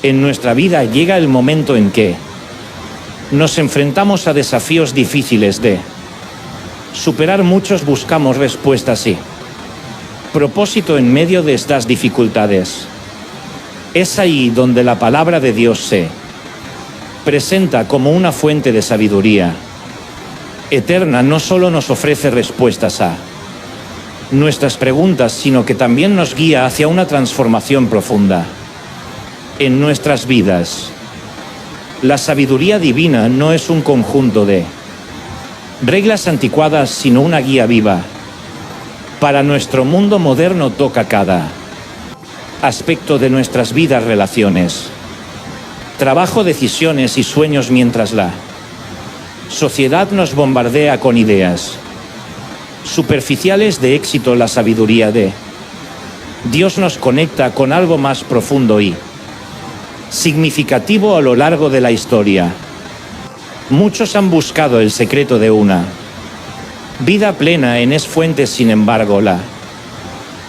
En nuestra vida llega el momento en que nos enfrentamos a desafíos difíciles de superar. Muchos buscamos respuestas y propósito en medio de estas dificultades. Es ahí donde la palabra de Dios se presenta como una fuente de sabiduría eterna. No solo nos ofrece respuestas a nuestras preguntas, sino que también nos guía hacia una transformación profunda en nuestras vidas. La sabiduría divina no es un conjunto de reglas anticuadas, sino una guía viva. Para nuestro mundo moderno toca cada aspecto de nuestras vidas, relaciones, trabajo, decisiones y sueños. Mientras la sociedad nos bombardea con ideas superficiales de éxito, la sabiduría de Dios nos conecta con algo más profundo y significativo a lo largo de la historia. Muchos han buscado el secreto de una vida plena en fuentes. Sin embargo, la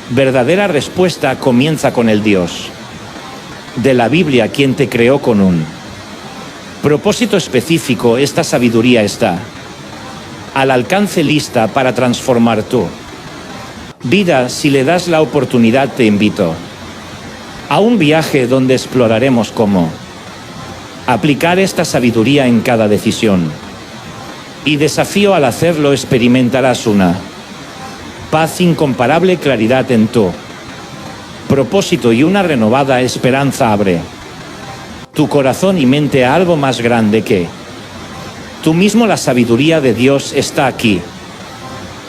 verdadera respuesta comienza con el Dios de la Biblia, quien te creó con un propósito específico. Esta sabiduría está al alcance, lista para transformar tu vida. Si le das la oportunidad, te invito a un viaje donde exploraremos cómo aplicar esta sabiduría en cada decisión y desafío. Al hacerlo, experimentarás una paz incomparable, claridad en tu propósito y una renovada esperanza. Abre tu corazón y mente a algo más grande que tú mismo. La sabiduría de Dios está aquí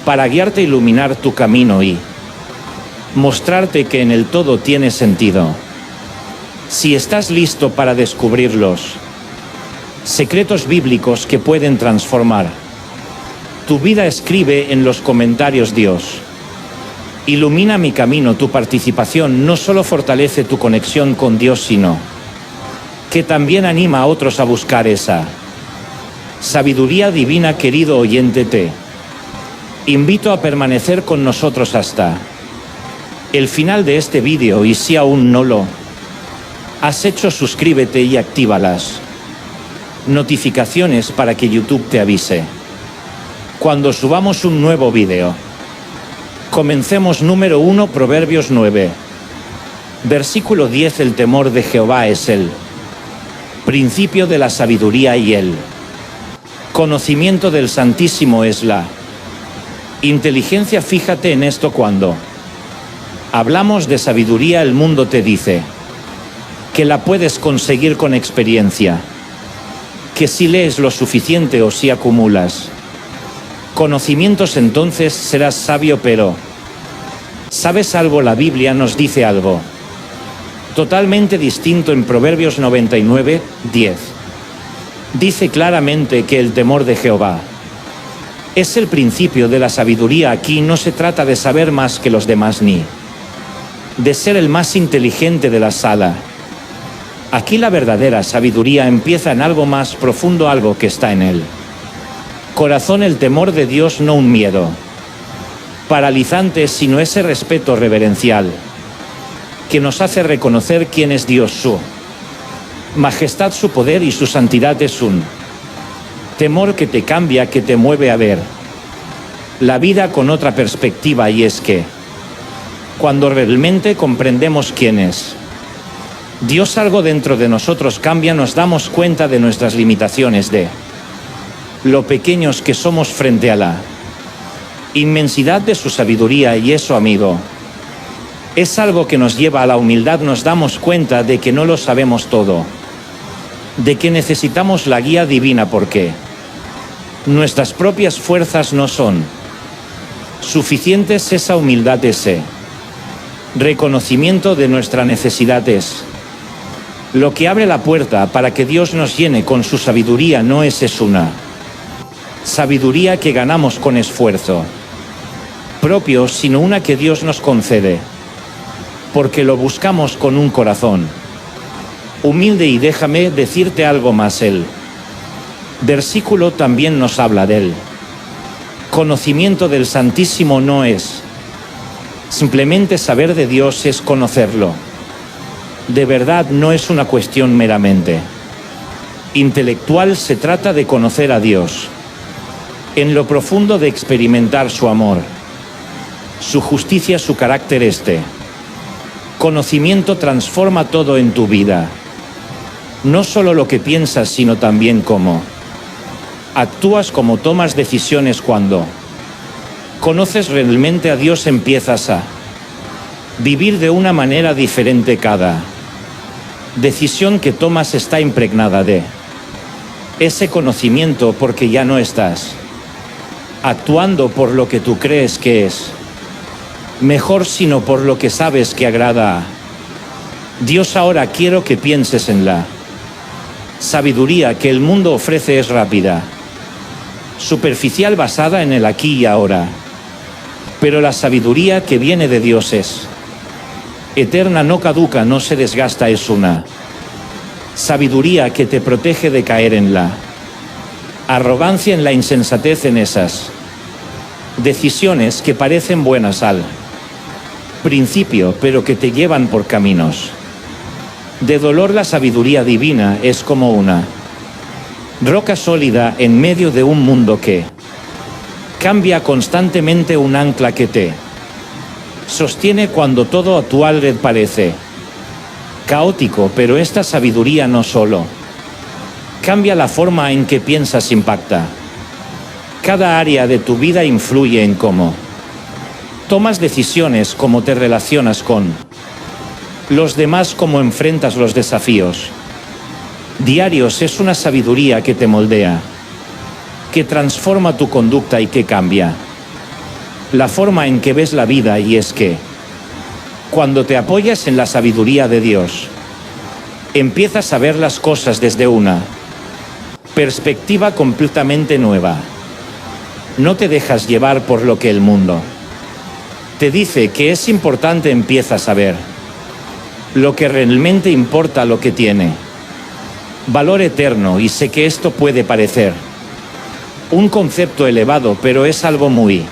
para guiarte, iluminar tu camino y mostrarte que en el todo tiene sentido. Si estás listo para descubrir los secretos bíblicos que pueden transformar tu vida, escribe en los comentarios: Dios ilumina mi camino. Tu participación no solo fortalece tu conexión con Dios, sino que también anima a otros a buscar esa sabiduría divina. Querido oyente, te invito a permanecer con nosotros hasta el final de este vídeo, y si aún no lo has hecho, suscríbete y activa las notificaciones para que YouTube te avise cuando subamos un nuevo vídeo. Comencemos. Número 1, Proverbios 9, versículo 10. El temor de Jehová es el principio de la sabiduría, y el conocimiento del Santísimo es la inteligencia. Fíjate en esto: cuando hablamos de sabiduría, el mundo te dice que la puedes conseguir con experiencia, que si lees lo suficiente o si acumulas conocimientos entonces serás sabio. Pero ¿sabes algo? La Biblia nos dice algo totalmente distinto. En Proverbios 99, 10 dice claramente que el temor de Jehová es el principio de la sabiduría. Aquí no se trata de saber más que los demás ni de ser el más inteligente de la sala. Aquí la verdadera sabiduría empieza en algo más profundo, algo que está en el corazón. El temor de Dios, no un miedo paralizante, sino ese respeto reverencial que nos hace reconocer quién es Dios, su majestad, su poder y su santidad. Es un temor que te cambia, que te mueve a ver la vida con otra perspectiva. Y es que cuando realmente comprendemos quién es Dios, algo dentro de nosotros cambia. Nos damos cuenta de nuestras limitaciones, de lo pequeños que somos frente a la inmensidad de su sabiduría. Y eso, amigo, es algo que nos lleva a la humildad. Nos damos cuenta de que no lo sabemos todo, de que necesitamos la guía divina, porque nuestras propias fuerzas no son suficientes. Esa humildad, ese reconocimiento de nuestra necesidad es lo que abre la puerta para que Dios nos llene con su sabiduría. No es una sabiduría que ganamos con esfuerzo propio, sino una que Dios nos concede porque lo buscamos con un corazón humilde. Y déjame decirte algo más: el versículo también nos habla del conocimiento del Santísimo. No es simplemente saber de Dios, es conocerlo De verdad no es una cuestión meramente intelectual, se trata de conocer a Dios, en lo profundo de experimentar su amor, su justicia, su carácter. Este conocimiento transforma todo en tu vida, no solo lo que piensas, sino también cómo actúas, cómo tomas decisiones. Cuando conoces realmente a Dios, empiezas a vivir de una manera diferente. Cada decisión que tomas está impregnada de ese conocimiento, porque ya no estás actuando por lo que tú crees que es mejor, sino por lo que sabes que agrada a Dios. Ahora quiero que pienses en la sabiduría que el mundo ofrece. Es rápida, superficial, basada en el aquí y ahora, pero la sabiduría que viene de Dios es eterna, no caduca, no se desgasta. Es una sabiduría que te protege de caer en la arrogancia, en la insensatez, en esas decisiones que parecen buenas al principio, pero que te llevan por caminos de dolor. La sabiduría divina es como una roca sólida en medio de un mundo que cambia constantemente, un ancla que te sostiene cuando todo a tu alrededor parece caótico. Pero esta sabiduría no solo cambia la forma en que piensas, impacta cada área de tu vida, influye en cómo tomas decisiones, cómo te relacionas con los demás, cómo enfrentas los desafíos diarios. Es una sabiduría que te moldea, que transforma tu conducta y que cambia la forma en que ves la vida. Y es que cuando te apoyas en la sabiduría de Dios, empiezas a ver las cosas desde una perspectiva completamente nueva. No te dejas llevar por lo que el mundo te dice que es importante, empiezas a ver lo que realmente importa, lo que tiene valor eterno. Y sé que esto puede parecer un concepto elevado, pero es algo muy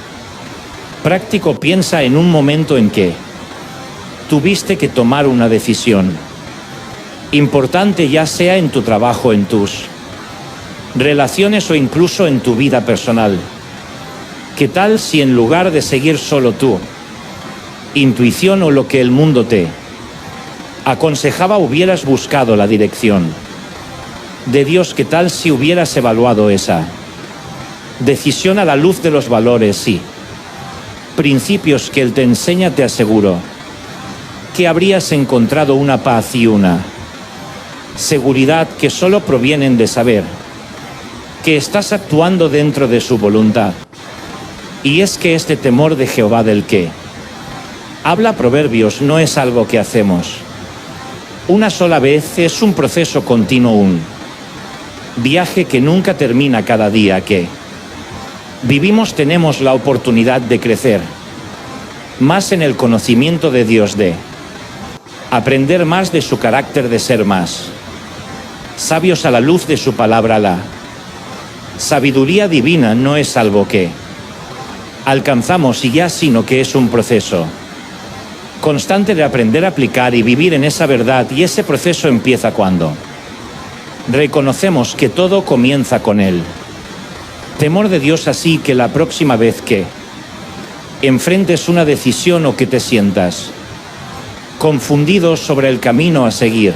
práctico. Piensa en un momento en que tuviste que tomar una decisión importante, ya sea en tu trabajo, en tus relaciones o incluso en tu vida personal. ¿Qué tal si en lugar de seguir solo tu intuición o lo que el mundo te aconsejaba, hubieras buscado la dirección de Dios? ¿Qué tal si hubieras evaluado esa decisión a la luz de los valores y principios que Él te enseña? Te aseguro que habrías encontrado una paz y una seguridad que solo provienen de saber que estás actuando dentro de su voluntad. Y es que este temor de Jehová del que habla Proverbios no es algo que hacemos una sola vez, es un proceso continuo, un viaje que nunca termina. Cada día que vivimos tenemos la oportunidad de crecer más en el conocimiento de Dios, de aprender más de su carácter, de ser más sabios a la luz de su palabra. La sabiduría divina no es algo que alcanzamos y ya, sino que es un proceso constante de aprender a aplicar y vivir en esa verdad. Y ese proceso empieza cuando reconocemos que todo comienza con el temor de Dios. Así que la próxima vez que enfrentes una decisión o que te sientas confundido sobre el camino a seguir,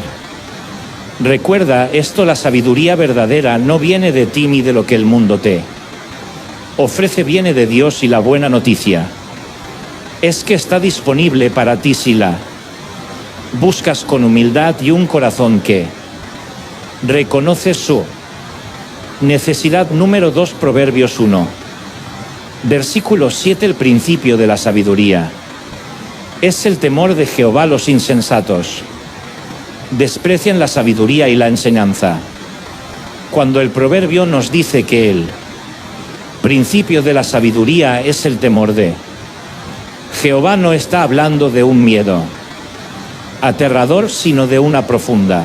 recuerda esto: la sabiduría verdadera no viene de ti ni de lo que el mundo te ofrece, viene de Dios. Y la buena noticia es que está disponible para ti si la buscas con humildad y un corazón que reconoce su necesidad. Número 2, Proverbios 1, versículo 7. El principio de la sabiduría es el temor de Jehová. Los insensatos desprecian la sabiduría y la enseñanza. Cuando el proverbio nos dice que el principio de la sabiduría es el temor de Jehová, no está hablando de un miedo aterrador, sino de una profunda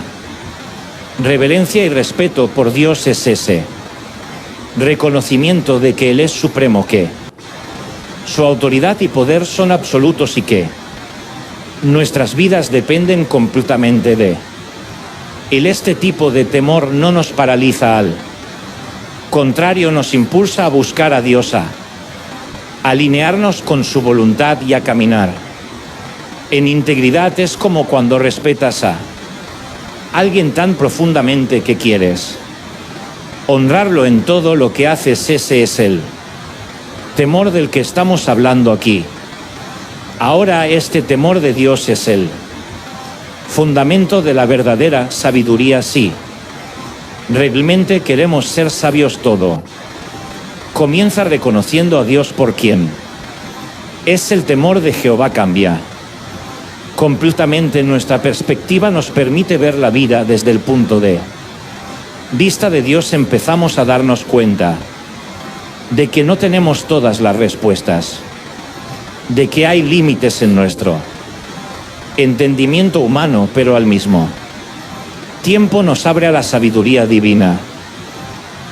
reverencia y respeto por Dios. Es ese reconocimiento de que Él es supremo, que su autoridad y poder son absolutos y que Nuestras vidas dependen completamente de Él. Este tipo de temor no nos paraliza, al contrario, nos impulsa a buscar a Dios, a alinearnos con su voluntad y a caminar en integridad. Es como cuando respetas a alguien tan profundamente que quieres honrarlo en todo lo que haces. Ese es el temor del que estamos hablando aquí. Ahora, este temor de Dios es el fundamento de la verdadera sabiduría. Si realmente queremos ser sabios, todo comienza reconociendo a Dios por quien es. El temor de Jehová cambia completamente nuestra perspectiva, nos permite ver la vida desde el punto de vista de Dios. Empezamos a darnos cuenta de que no tenemos todas las respuestas, de que hay límites en nuestro entendimiento humano, pero al mismo tiempo nos abre a la sabiduría divina,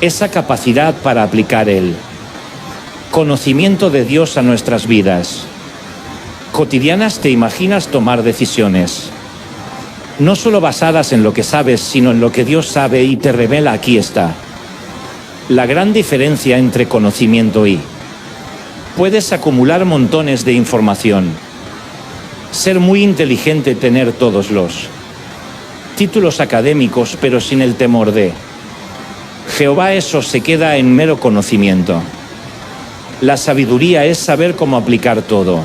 esa capacidad para aplicar el conocimiento de Dios a nuestras vidas cotidianas. Te imaginas tomar decisiones no solo basadas en lo que sabes, sino en lo que Dios sabe y te revela. Aquí está la gran diferencia entre conocimiento y puedes acumular montones de información, ser muy inteligente, tener todos los títulos académicos, pero sin el temor de Jehová, eso se queda en mero conocimiento. La sabiduría es saber cómo aplicar todo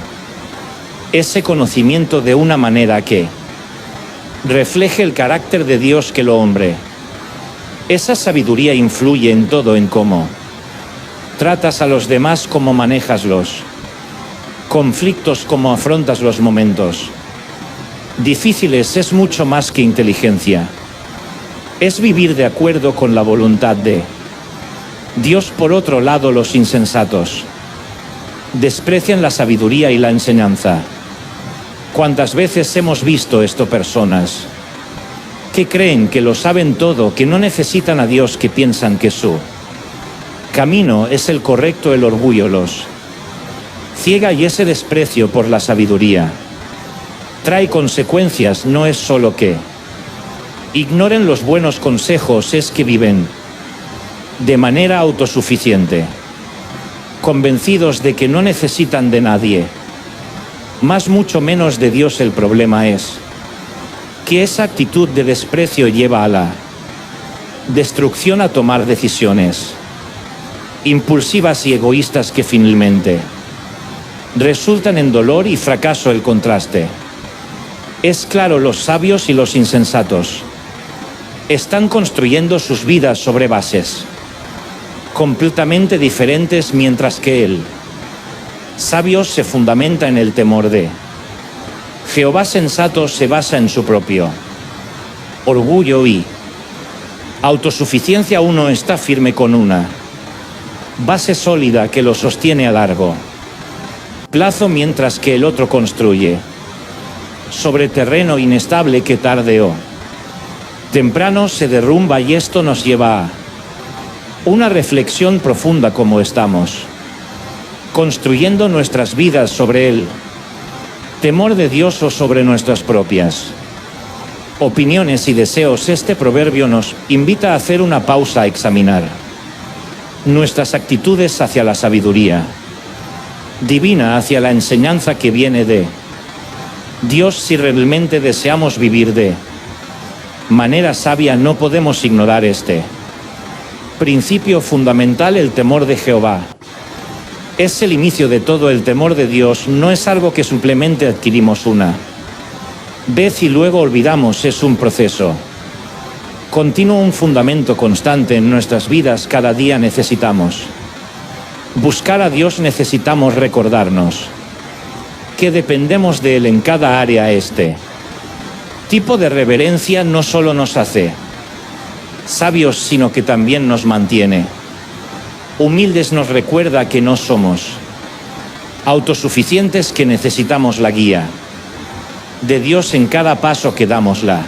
ese conocimiento de una manera que refleje el carácter de Dios que lo hombre. Esa sabiduría influye en todo, en cómo tratas a los demás, cómo manejas los conflictos, cómo afrontas los momentos difíciles. Es mucho más que inteligencia. Es vivir de acuerdo con la voluntad de Dios. Por otro lado, los insensatos desprecian la sabiduría y la enseñanza. ¿Cuántas veces hemos visto esto? Personas que creen que lo saben todo, que no necesitan a Dios, que piensan que su camino es el correcto. El orgullo los ciega y ese desprecio por la sabiduría trae consecuencias. No es solo que ignoren los buenos consejos, es que viven de manera autosuficiente, convencidos de que no necesitan de nadie, más mucho menos de Dios. El problema es que esa actitud de desprecio lleva a la destrucción, a tomar decisiones impulsivas y egoístas que finalmente resultan en dolor y fracaso. El contraste es claro. Los sabios y los insensatos están construyendo sus vidas sobre bases completamente diferentes, mientras que el sabio se fundamenta en el temor de Jehová. Sensato se basa en su propio orgullo y autosuficiencia. Uno está firme con una base sólida que lo sostiene a largo plazo, mientras que el otro construye sobre terreno inestable que tarde o temprano se derrumba. Y esto nos lleva a una reflexión profunda: cómo estamos construyendo nuestras vidas, sobre el temor de Dios o sobre nuestras propias opiniones y deseos. Este proverbio nos invita a hacer una pausa, a examinar nuestras actitudes hacia la sabiduría divina, hacia la enseñanza que viene de Dios. Si realmente deseamos vivir de manera sabia, no podemos ignorar este principio fundamental. El temor de Jehová es el inicio de todo. El temor de Dios no es algo que simplemente adquirimos una vez y luego olvidamos. Es un proceso continuo, un fundamento constante en nuestras vidas. Cada día necesitamos buscar a Dios, necesitamos recordarnos que dependemos de Él en cada área. Este tipo de reverencia no solo nos hace sabios, sino que también nos mantiene humildes. Nos recuerda que no somos autosuficientes, que necesitamos la guía de Dios en cada paso que damos. La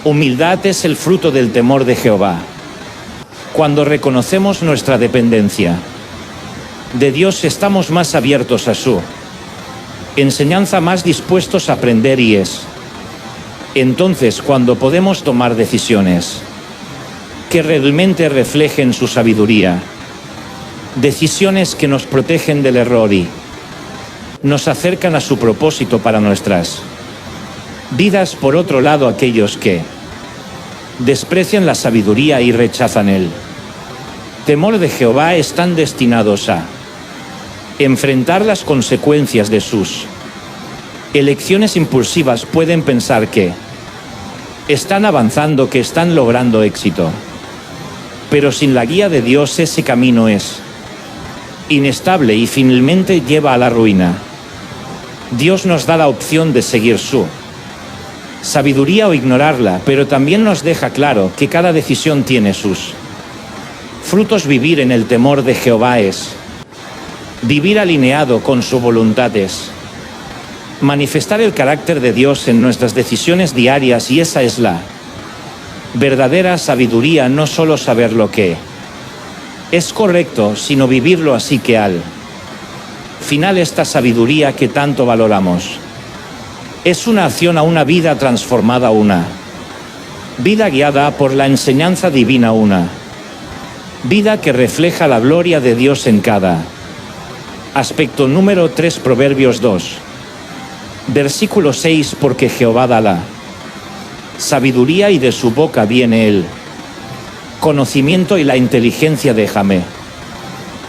humildad es el fruto del temor de Jehová. Cuando reconocemos nuestra dependencia de Dios, estamos más abiertos a su enseñanza más dispuestos a aprender y es entonces cuando podemos tomar decisiones que realmente reflejen su sabiduría, decisiones que nos protegen del error y nos acercan a su propósito para nuestras vidas. Por otro lado, aquellos que desprecian la sabiduría y rechazan el temor de Jehová están destinados a enfrentar las consecuencias de sus elecciones impulsivas. Pueden pensar que están avanzando, que están logrando éxito, pero sin la guía de Dios ese camino es inestable y finalmente lleva a la ruina. Dios nos da la opción de seguir su sabiduría o ignorarla, pero también nos deja claro que cada decisión tiene sus frutos. Vivir en el temor de Jehová es vivir alineado con su voluntad, es manifestar el carácter de Dios en nuestras decisiones diarias, y esa es la verdadera sabiduría, no solo saber lo que es correcto, sino vivirlo así. Que al final esta sabiduría que tanto valoramos es una acción a una vida transformada, una vida guiada por la enseñanza divina, una vida que refleja la gloria de Dios en cada aspecto. Número 3, Proverbios 2, versículo 6, porque Jehová da la sabiduría y de su boca viene el conocimiento y la inteligencia. Déjame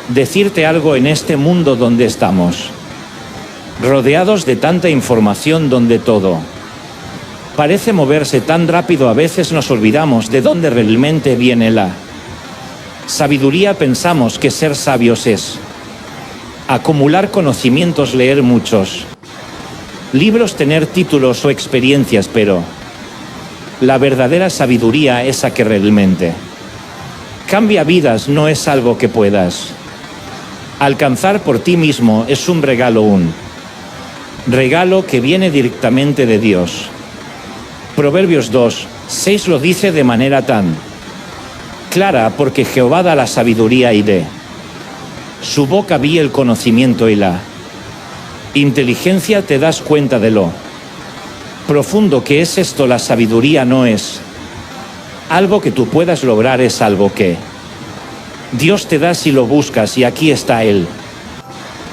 decirte algo: en este mundo donde estamos rodeados de tanta información, donde todo parece moverse tan rápido, a veces nos olvidamos de dónde realmente viene la sabiduría. Pensamos que ser sabios es acumular conocimientos, leer muchos libros, tener títulos o experiencias, pero la verdadera sabiduría, esa que realmente cambia vidas, no es algo que puedas alcanzar por ti mismo, es un regalo que viene directamente de Dios. Proverbios 2, 6 lo dice de manera tan clara: porque Jehová da la sabiduría y de su boca vi el conocimiento y la inteligencia. Te das cuenta de lo profundo que es esto. La sabiduría no es algo que tú puedas lograr, es algo que Dios te da si lo buscas, y aquí está el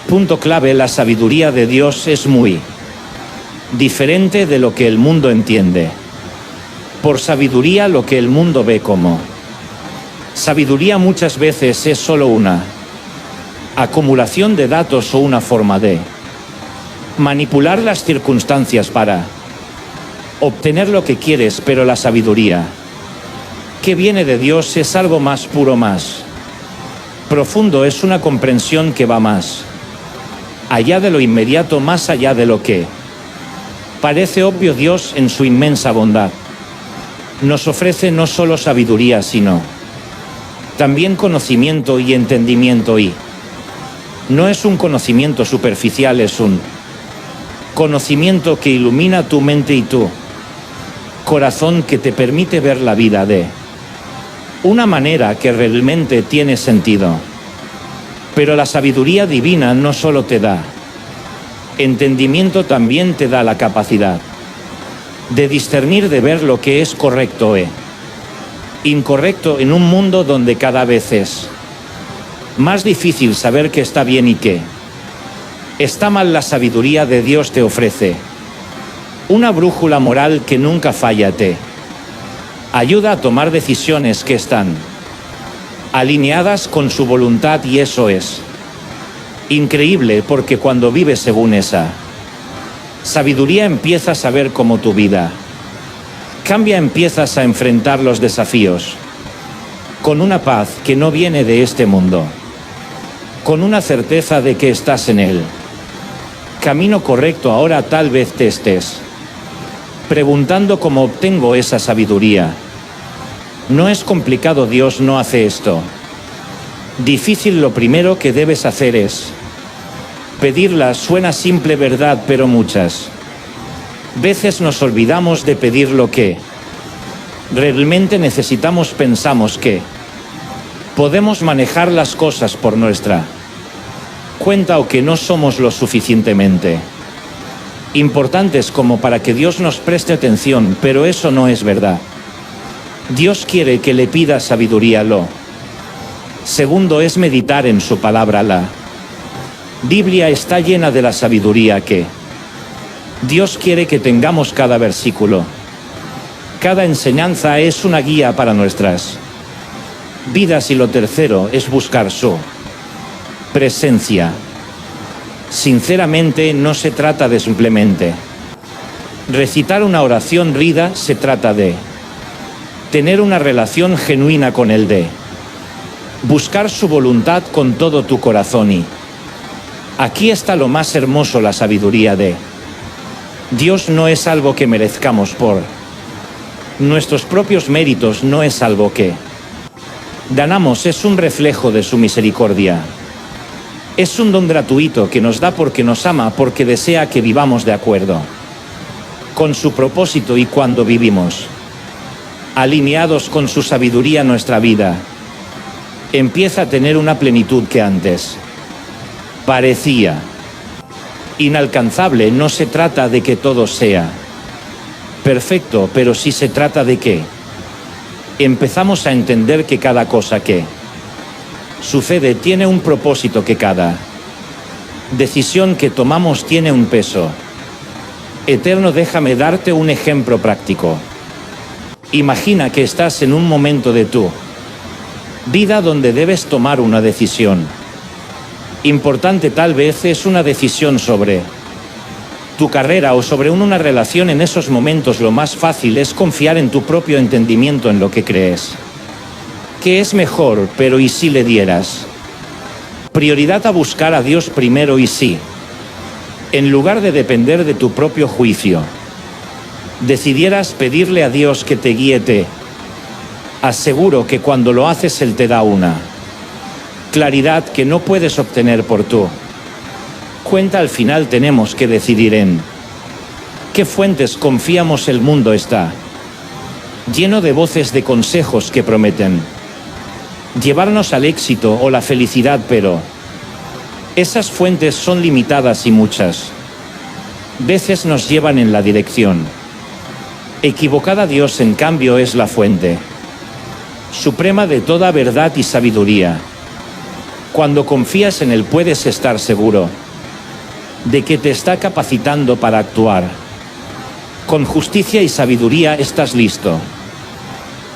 punto clave: la sabiduría de Dios es muy diferente de lo que el mundo entiende. Por sabiduría, lo que el mundo ve como sabiduría muchas veces es solo una acumulación de datos o una forma de manipular las circunstancias para obtener lo que quieres, pero la sabiduría que viene de Dios es algo más puro, más profundo, es una comprensión que va más allá de lo inmediato, más allá de lo que parece obvio. Dios, en su inmensa bondad, nos ofrece no solo sabiduría, sino también conocimiento y entendimiento, y no es un conocimiento superficial, es un conocimiento que ilumina tu mente y tu corazón, que te permite ver la vida de una manera que realmente tiene sentido. Pero la sabiduría divina no solo te da entendimiento, también te da la capacidad de discernir, de ver lo que es correcto e incorrecto en un mundo donde cada vez es más difícil saber qué está bien y qué está mal. La sabiduría de Dios te ofrece una brújula moral que nunca falla, te ayuda a tomar decisiones que están alineadas con su voluntad, y eso es increíble, porque cuando vives según esa sabiduría empiezas a ver cómo tu vida cambia, empiezas a enfrentar los desafíos con una paz que no viene de este mundo, con una certeza de que estás en el camino correcto. Ahora tal vez te estés preguntando cómo obtengo esa sabiduría. No es complicado, Dios no hace esto difícil. Lo primero que debes hacer es pedirla. Suena simple, ¿verdad? Pero muchas veces nos olvidamos de pedir lo que realmente necesitamos. Pensamos que podemos manejar las cosas por nuestra cuenta o que no somos lo suficientemente importantes como para que Dios nos preste atención, pero eso no es verdad. Dios quiere que le pidas sabiduría. Lo segundo es meditar en su palabra. La Biblia está llena de la sabiduría que Dios quiere que tengamos. Cada versículo, cada enseñanza es una guía para nuestras vidas. Y lo tercero es buscar su presencia. Sinceramente, no se trata de simplemente recitar una oración rida, se trata de tener una relación genuina con Él, de buscar su voluntad con todo tu corazón. Y aquí está lo más hermoso: la sabiduría de Dios no es algo que merezcamos por nuestros propios méritos, no es algo que ganamos, es un reflejo de su misericordia. Es un don gratuito que nos da porque nos ama, porque desea que vivamos de acuerdo con su propósito. Y cuando vivimos alineados con su sabiduría, nuestra vida empieza a tener una plenitud que antes parecía inalcanzable. No se trata de que todo sea perfecto, pero sí se trata de que empezamos a entender que cada cosa que sucede tiene un propósito, que cada decisión que tomamos tiene un peso eterno. Déjame darte un ejemplo práctico. Imagina que estás en un momento de tu vida donde debes tomar una decisión importante. Tal vez es una decisión sobre tu carrera o sobre una relación. En esos momentos lo más fácil es confiar en tu propio entendimiento, en lo que crees que es mejor. Pero ¿y si le dieras prioridad a buscar a Dios primero? ¿Y si, en lugar de depender de tu propio juicio, decidieras pedirle a Dios que te guíe? Te aseguro que cuando lo haces, Él te da una claridad que no puedes obtener por tu cuenta. Al final tenemos que decidir en qué fuentes confiamos. El mundo está lleno de voces de consejos que prometen llevarnos al éxito o la felicidad, pero esas fuentes son limitadas y muchas veces nos llevan en la dirección equivocada. Dios, en cambio, es la fuente suprema de toda verdad y sabiduría. Cuando confías en Él, puedes estar seguro de que te está capacitando para actuar con justicia y sabiduría. Estás listo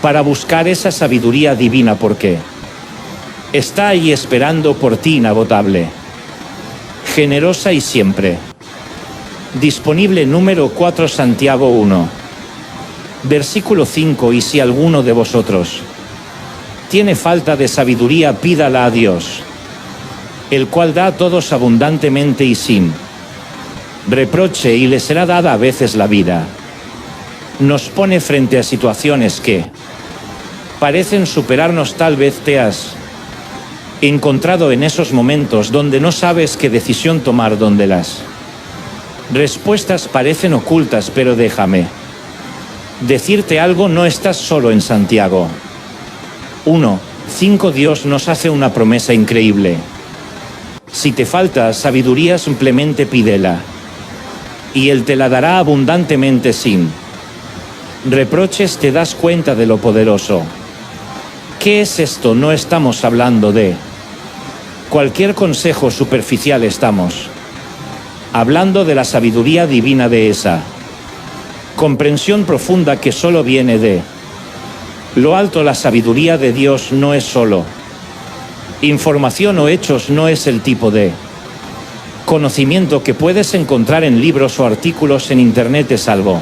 para buscar esa sabiduría divina, porque está ahí esperando por ti, inagotable, generosa y siempre disponible. Número 4, Santiago 1, versículo 5. Y si alguno de vosotros tiene falta de sabiduría, pídala a Dios, el cual da a todos abundantemente y sin reproche, y le será dada. A veces la vida nos pone frente a situaciones que parecen superarnos. Tal vez te has encontrado en esos momentos donde no sabes qué decisión tomar, donde las respuestas parecen ocultas. Pero déjame decirte algo: no estás solo. En Santiago 1:5 Dios nos hace una promesa increíble. Si te falta sabiduría, simplemente pídela y Él te la dará abundantemente sin reproches. ¿Te das cuenta de lo poderoso que es esto? No estamos hablando de cualquier consejo superficial, estamos hablando de la sabiduría divina, de esa comprensión profunda que solo viene de lo alto. La sabiduría de Dios no es solo información o hechos, no es el tipo de conocimiento que puedes encontrar en libros o artículos en internet. Es algo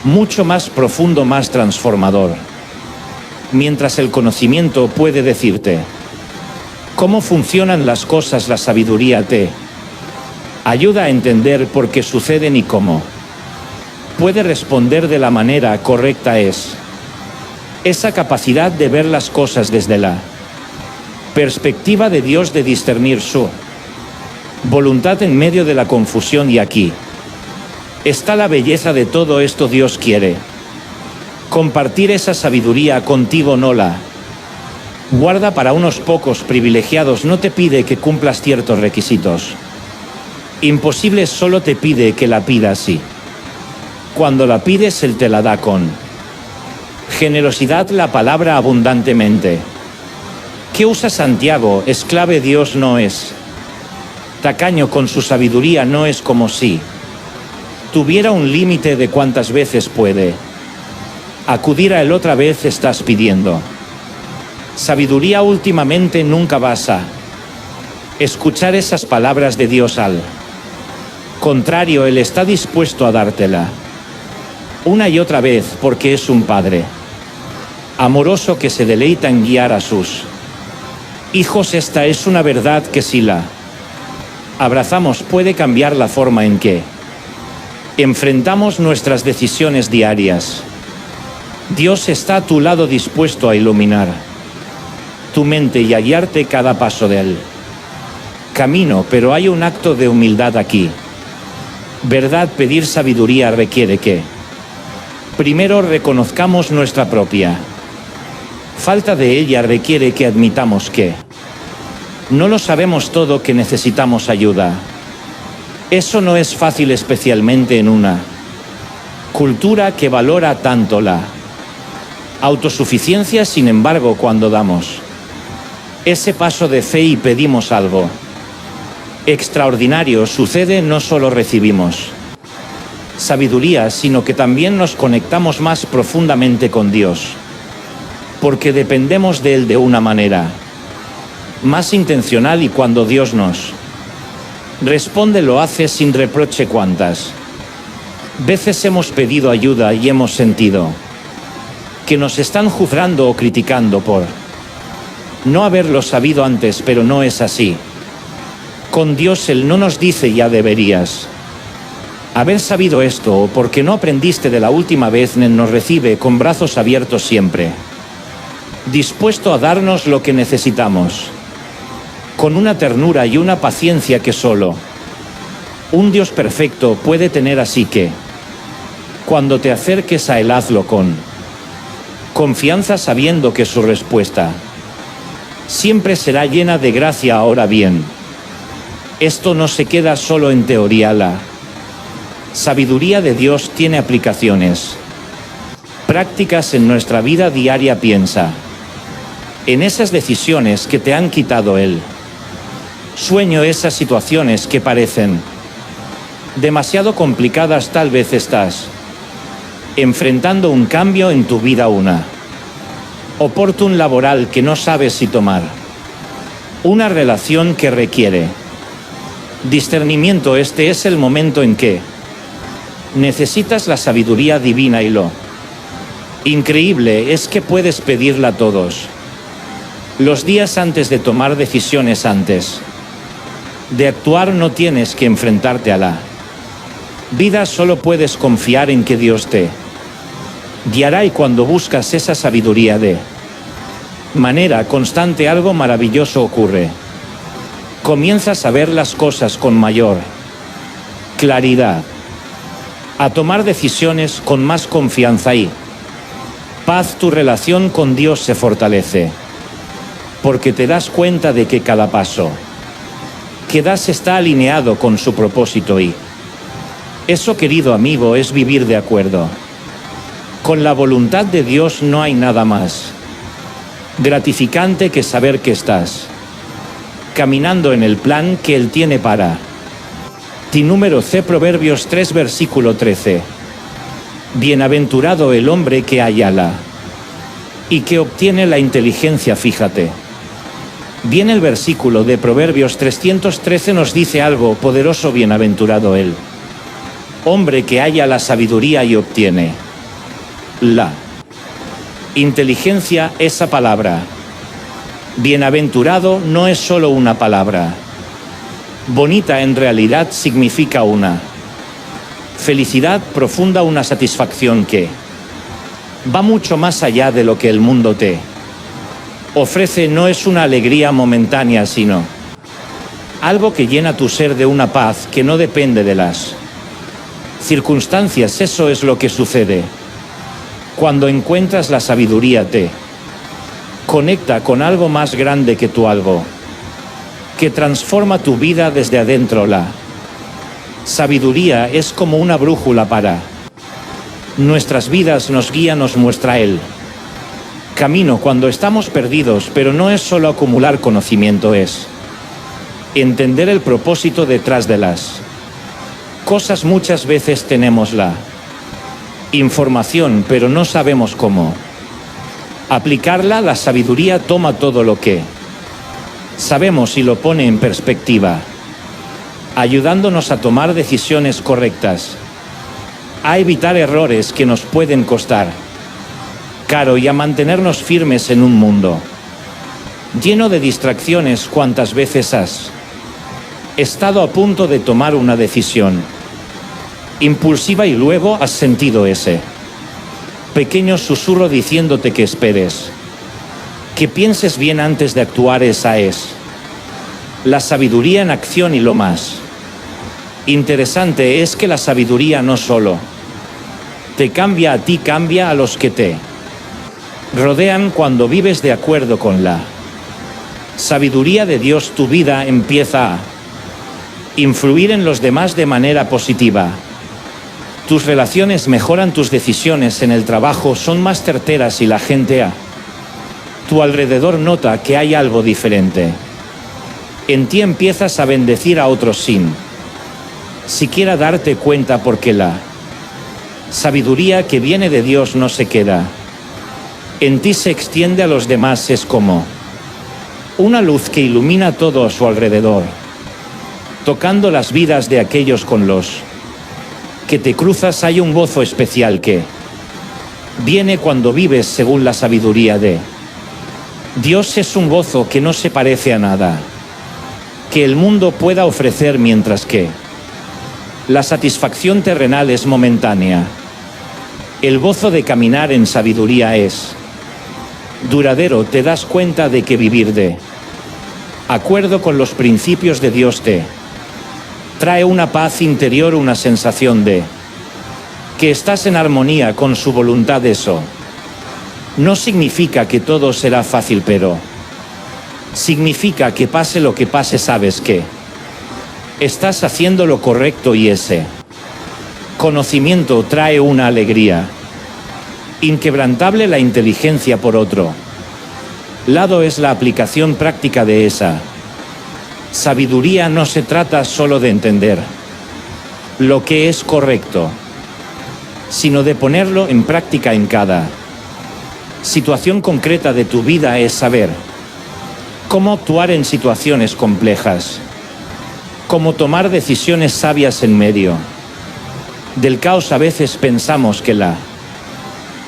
mucho más profundo, más transformador. Mientras el conocimiento puede decirte cómo funcionan las cosas, la sabiduría te ayuda a entender por qué suceden y cómo puede responder de la manera correcta. Es esa capacidad de ver las cosas desde la perspectiva de Dios, de discernir su voluntad en medio de la confusión. Y aquí está la belleza de todo esto. Dios quiere compartir esa sabiduría contigo, no la guarda para unos pocos privilegiados. No te pide que cumplas ciertos requisitos Imposible solo te pide que la pidas sí. Cuando la pides, Él te la da con generosidad, la palabra abundantemente. ¿Qué usa Santiago? Esclave Dios no es. Tacaño con su sabiduría no es como si tuviera un límite de cuántas veces puede acudir a Él otra vez estás pidiendo. Sabiduría últimamente nunca vas a escuchar esas palabras de Dios al contrario, Él está dispuesto a dártela una y otra vez porque es un Padre amoroso que se deleita en guiar a sus hijos. Esta es una verdad que si la abrazamos puede cambiar la forma en que enfrentamos nuestras decisiones diarias. Dios está a tu lado dispuesto a iluminar tu mente y a guiarte cada paso del camino, pero hay un acto de humildad aquí. ¿Verdad? Pedir sabiduría requiere que primero reconozcamos nuestra propia falta de ella, requiere que admitamos que no lo sabemos todo, que necesitamos ayuda. Eso no es fácil, especialmente en una cultura que valora tanto la autosuficiencia. Sin embargo, cuando damos ese paso de fe y pedimos algo extraordinario, sucede. No solo recibimos sabiduría, sino que también nos conectamos más profundamente con Dios, porque dependemos de Él de una manera más intencional, y cuando Dios nos responde lo hace sin reproche. ¿Cuántas veces hemos pedido ayuda y hemos sentido que nos están juzgando o criticando por no haberlo sabido antes? Pero no es así. Con Dios Él no nos dice ya deberías haber sabido esto, o porque no aprendiste de la última vez. Él nos recibe con brazos abiertos siempre, dispuesto a darnos lo que necesitamos, con una ternura y una paciencia que solo un Dios perfecto puede tener. Así que cuando te acerques a Él, hazlo con confianza, sabiendo que su respuesta siempre será llena de gracia. Ahora bien, esto no se queda solo en teoría. La sabiduría de Dios tiene aplicaciones prácticas en nuestra vida diaria. Piensa en esas decisiones que te han quitado el sueño, esas situaciones que parecen demasiado complicadas. Tal vez estás enfrentando un cambio en tu vida, una oportunidad laboral que no sabes si tomar, una relación que requiere discernimiento. Este es el momento en que necesitas la sabiduría divina, y lo increíble es que puedes pedirla todos los días antes de tomar decisiones. Antes de actuar no tienes que enfrentarte a la vida, solo puedes confiar en que Dios te guiará, y cuando buscas esa sabiduría de manera constante, algo maravilloso ocurre. Comienzas a ver las cosas con mayor claridad, a tomar decisiones con más confianza y paz. Tu relación con Dios se fortalece, porque te das cuenta de que cada paso que das está alineado con su propósito, y eso, querido amigo, es vivir de acuerdo con la voluntad de Dios. No hay nada más gratificante que saber que estás caminando en el plan que Él tiene para ti. Número C, Proverbios 3, versículo 13. Bienaventurado el hombre que halla la y que obtiene la inteligencia. Fíjate bien, el versículo de Proverbios 313 nos dice algo poderoso. Bienaventurado el hombre que halla la sabiduría y obtiene la inteligencia. Esa palabra bienaventurado no es solo una palabra bonita, en realidad significa una felicidad profunda, una satisfacción que va mucho más allá de lo que el mundo te ofrece. No es una alegría momentánea, sino algo que llena tu ser de una paz que no depende de las circunstancias. Eso es lo que sucede cuando encuentras la sabiduría. Te conecta con algo más grande que tú, algo que transforma tu vida desde adentro. La Sabiduría es como una brújula para nuestras vidas, nos guía, nos muestra el camino cuando estamos perdidos, pero no es solo acumular conocimiento, es entender el propósito detrás de las cosas. Muchas veces tenemos la información, pero no sabemos cómo aplicarla. La sabiduría toma todo lo que sabemos y lo pone en perspectiva, ayudándonos a tomar decisiones correctas, a evitar errores que nos pueden costar caro y a mantenernos firmes en un mundo lleno de distracciones. ¿Cuántas veces has estado a punto de tomar una decisión impulsiva y luego has sentido ese pequeño susurro diciéndote que esperes, que pienses bien antes de actuar? Esa es la sabiduría en acción, y lo más interesante es que la sabiduría no solo te cambia a ti, cambia a los que te rodean. Cuando vives de acuerdo con la sabiduría de Dios, tu vida empieza a influir en los demás de manera positiva. Tus relaciones mejoran, tus decisiones en el trabajo son más certeras y la gente a tu alrededor nota que hay algo diferente. En ti empiezas a bendecir a otros sin siquiera darte cuenta, porque la sabiduría que viene de Dios no se queda en ti, se extiende a los demás. Es como una luz que ilumina todo a su alrededor, tocando las vidas de aquellos con los que te cruzas. Hay un gozo especial que viene cuando vives según la sabiduría de Dios. Es un gozo que no se parece a nada que el mundo pueda ofrecer, mientras que la satisfacción terrenal es momentánea. El gozo de caminar en sabiduría es duradero. Te das cuenta de que vivir de acuerdo con los principios de Dios te trae una paz interior, una sensación de que estás en armonía con su voluntad. Eso no significa que todo será fácil, pero significa que pase lo que pase, sabes que estás haciendo lo correcto, y ese conocimiento trae una alegría inquebrantable. La inteligencia, por otro lado, es la aplicación práctica de esa sabiduría. No se trata solo de entender lo que es correcto, sino de ponerlo en práctica en cada situación concreta de tu vida. Es saber cómo actuar en situaciones complejas, cómo tomar decisiones sabias en medio del caos. A veces pensamos que la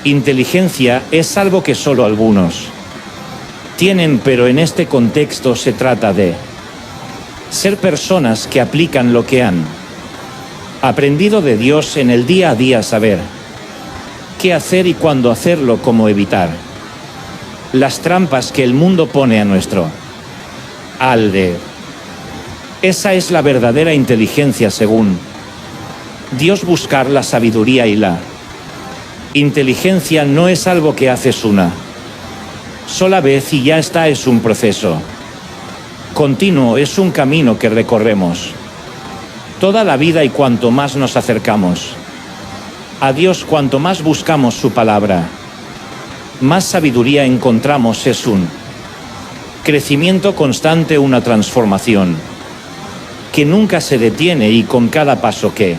inteligencia es algo que solo algunos tienen, pero en este contexto se trata de ser personas que aplican lo que han aprendido de Dios en el día a día, saber qué hacer y cuándo hacerlo, cómo evitar las trampas que el mundo pone a nuestro alrededor. Esa es la verdadera inteligencia según Dios. Buscar la sabiduría y la inteligencia no es algo que haces una sola vez y ya está. Es un proceso continuo, es un camino que recorremos toda la vida, y cuanto más nos acercamos a Dios, cuanto más buscamos su palabra, más sabiduría encontramos. Es un crecimiento constante, una transformación que nunca se detiene, y con cada paso que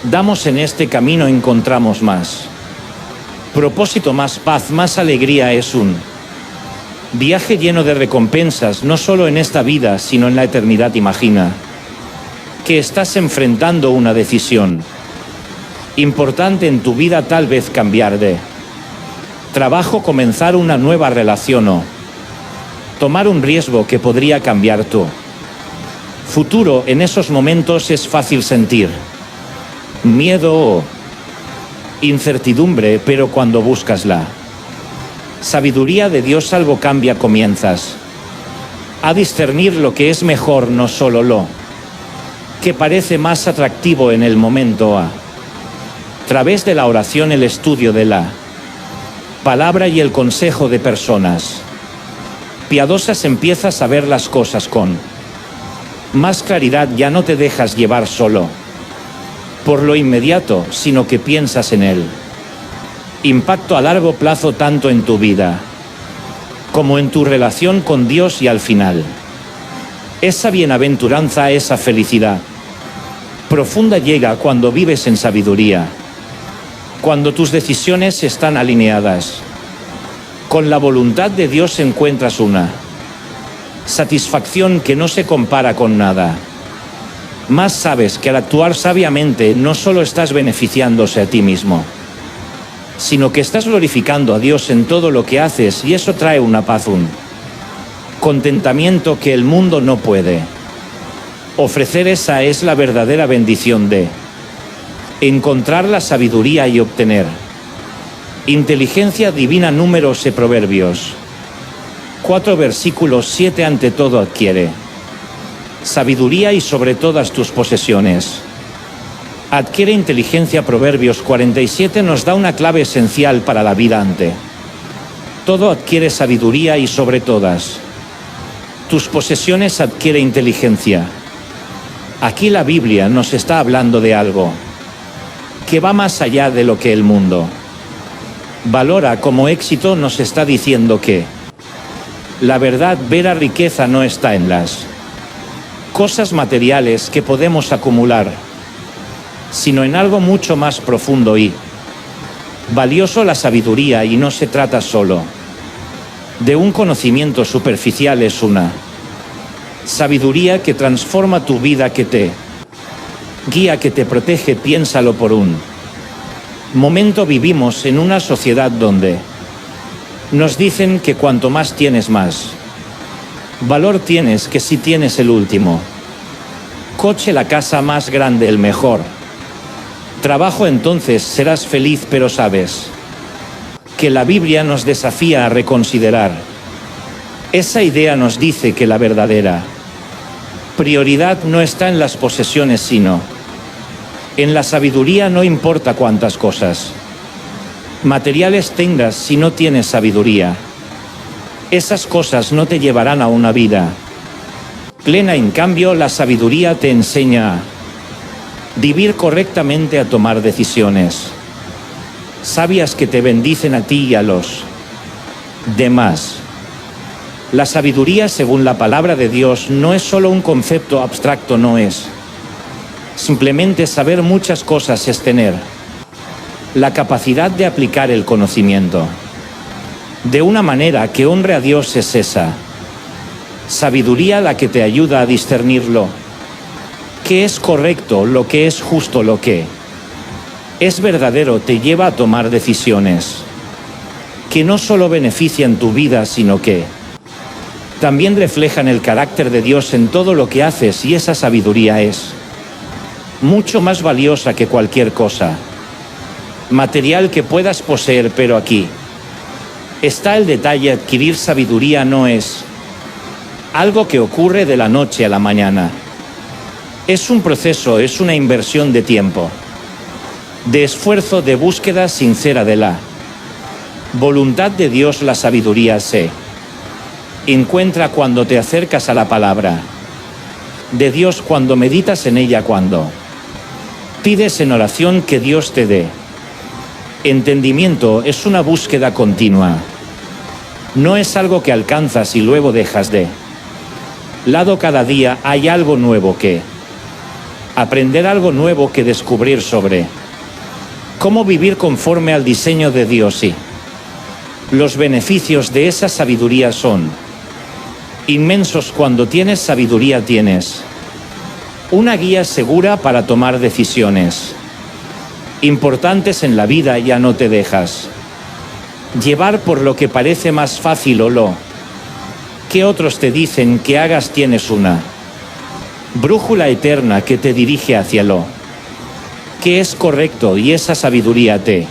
damos en este camino encontramos más propósito, más paz, más alegría. Es un viaje lleno de recompensas, no solo en esta vida, sino en la eternidad. Imagina que estás enfrentando una decisión importante en tu vida, tal vez cambiar de trabajo, comenzar una nueva relación o tomar un riesgo que podría cambiar tu futuro. En esos momentos es fácil sentir miedo o incertidumbre, pero cuando buscas la sabiduría de Dios, algo cambia. Comienzas a discernir lo que es mejor, no solo lo que parece más atractivo en el momento. A través de la oración, el estudio de la palabra y el consejo de personas piadosas, empiezas a ver las cosas con Más claridad, ya no te dejas llevar solo por lo inmediato, sino que piensas en él. Impacto a largo plazo tanto en tu vida como en tu relación con Dios y al final. Esa bienaventuranza, esa felicidad profunda llega cuando vives en sabiduría, cuando tus decisiones están alineadas. Con la voluntad de Dios encuentras una satisfacción que no se compara con nada. Más sabes que al actuar sabiamente no solo estás beneficiándose a ti mismo, sino que estás glorificando a Dios en todo lo que haces, y eso trae una paz, un contentamiento que el mundo no puede ofrecer. Esa es la verdadera bendición de encontrar la sabiduría y obtener inteligencia divina. Números y Proverbios 4 versículos 7. Ante todo adquiere sabiduría y sobre todas tus posesiones adquiere inteligencia. Proverbios 47 nos da una clave esencial para la vida. Ante todo adquiere sabiduría y sobre todas tus posesiones adquiere inteligencia. Aquí la Biblia nos está hablando de algo que va más allá de lo que el mundo valora como éxito. Nos está diciendo que la verdadera riqueza no está en las cosas materiales que podemos acumular, sino en algo mucho más profundo y valioso, la sabiduría. Y no se trata solo de un conocimiento superficial, es una sabiduría que transforma tu vida, que te guía, que te protege. Piénsalo por un momento. Vivimos en una sociedad donde nos dicen que cuanto más tienes, más valor tienes, que si tienes el último coche, la casa más grande, el mejor trabajo, entonces serás feliz. Pero sabes que la Biblia nos desafía a reconsiderar esa idea. Nos dice que la verdadera prioridad no está en las posesiones, sino en la sabiduría. No importa cuántas cosas materiales tengas, si no tienes sabiduría, esas cosas no te llevarán a una vida plena. En cambio, la sabiduría te enseña a vivir correctamente, a tomar decisiones sabias que te bendicen a ti y a los demás. La sabiduría, según la palabra de Dios, no es solo un concepto abstracto, no es simplemente saber muchas cosas, es tener la capacidad de aplicar el conocimiento de una manera que honre a Dios. Es esa sabiduría la que te ayuda a discernir lo que es correcto, lo que es justo, lo que es verdadero. Te lleva a tomar decisiones que no solo benefician tu vida, sino que también reflejan el carácter de Dios en todo lo que haces. Y esa sabiduría es mucho más valiosa que cualquier cosa material que puedas poseer. Pero aquí está el detalle: adquirir sabiduría no es algo que ocurre de la noche a la mañana. Es un proceso, es una inversión de tiempo, de esfuerzo, de búsqueda sincera de la voluntad de Dios. La sabiduría se encuentra cuando te acercas a la palabra de Dios, cuando meditas en ella, cuando pides en oración que Dios te dé entendimiento. Es una búsqueda continua, no es algo que alcanzas y luego dejas de lado. Cada día hay algo nuevo que aprender, algo nuevo que descubrir sobre cómo vivir conforme al diseño de Dios. Y los beneficios de esa sabiduría son inmensos. Cuando tienes sabiduría, tienes una guía segura para tomar decisiones importantes en la vida. Ya no te dejas llevar por lo que parece más fácil o lo que otros te dicen que hagas. Tienes una brújula eterna que te dirige hacia lo que es correcto, y esa sabiduría te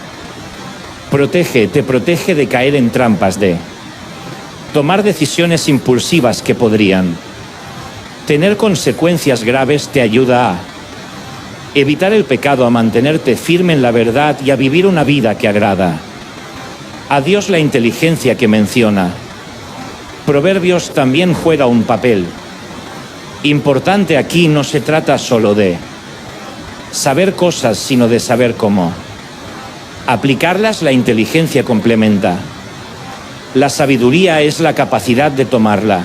protege de caer en trampas, de tomar decisiones impulsivas que podrían tener consecuencias graves. Te ayuda a evitar el pecado, a mantenerte firme en la verdad y a vivir una vida que agrada a Dios. La inteligencia que menciona Proverbios también juega un papel Importante aquí no se trata solo de saber cosas, sino de saber cómo aplicarlas. La inteligencia complementa. La sabiduría es la capacidad de tomarla.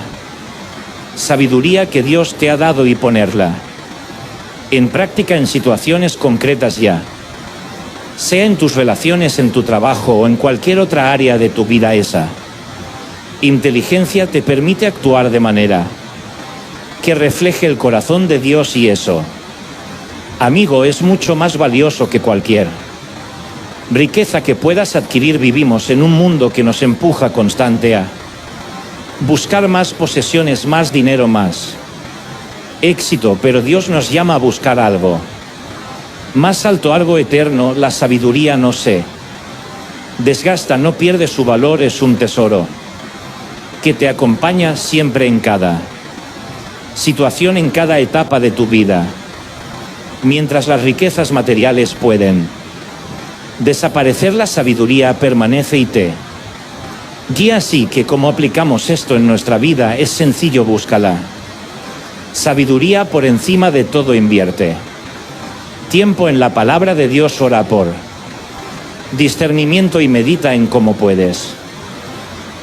Sabiduría que Dios te ha dado y ponerla en práctica en situaciones concretas ya. Sea en tus relaciones, en tu trabajo o en cualquier otra área de tu vida. Esa inteligencia te permite actuar de manera que refleje el corazón de Dios, y eso, amigo, es mucho más valioso que cualquier riqueza que puedas adquirir. Vivimos en un mundo que nos empuja constante a buscar más posesiones, más dinero, más éxito, pero Dios nos llama a buscar algo más alto, algo eterno. La sabiduría no se desgasta, no pierde su valor, es un tesoro que te acompaña siempre en cada situación, en cada etapa de tu vida. Mientras las riquezas materiales pueden desaparecer, la sabiduría permanece y te guía. Así que, ¿cómo aplicamos esto en nuestra vida? Es sencillo, búscala. Sabiduría por encima de todo, invierte tiempo en la palabra de Dios, ora por discernimiento y medita en cómo puedes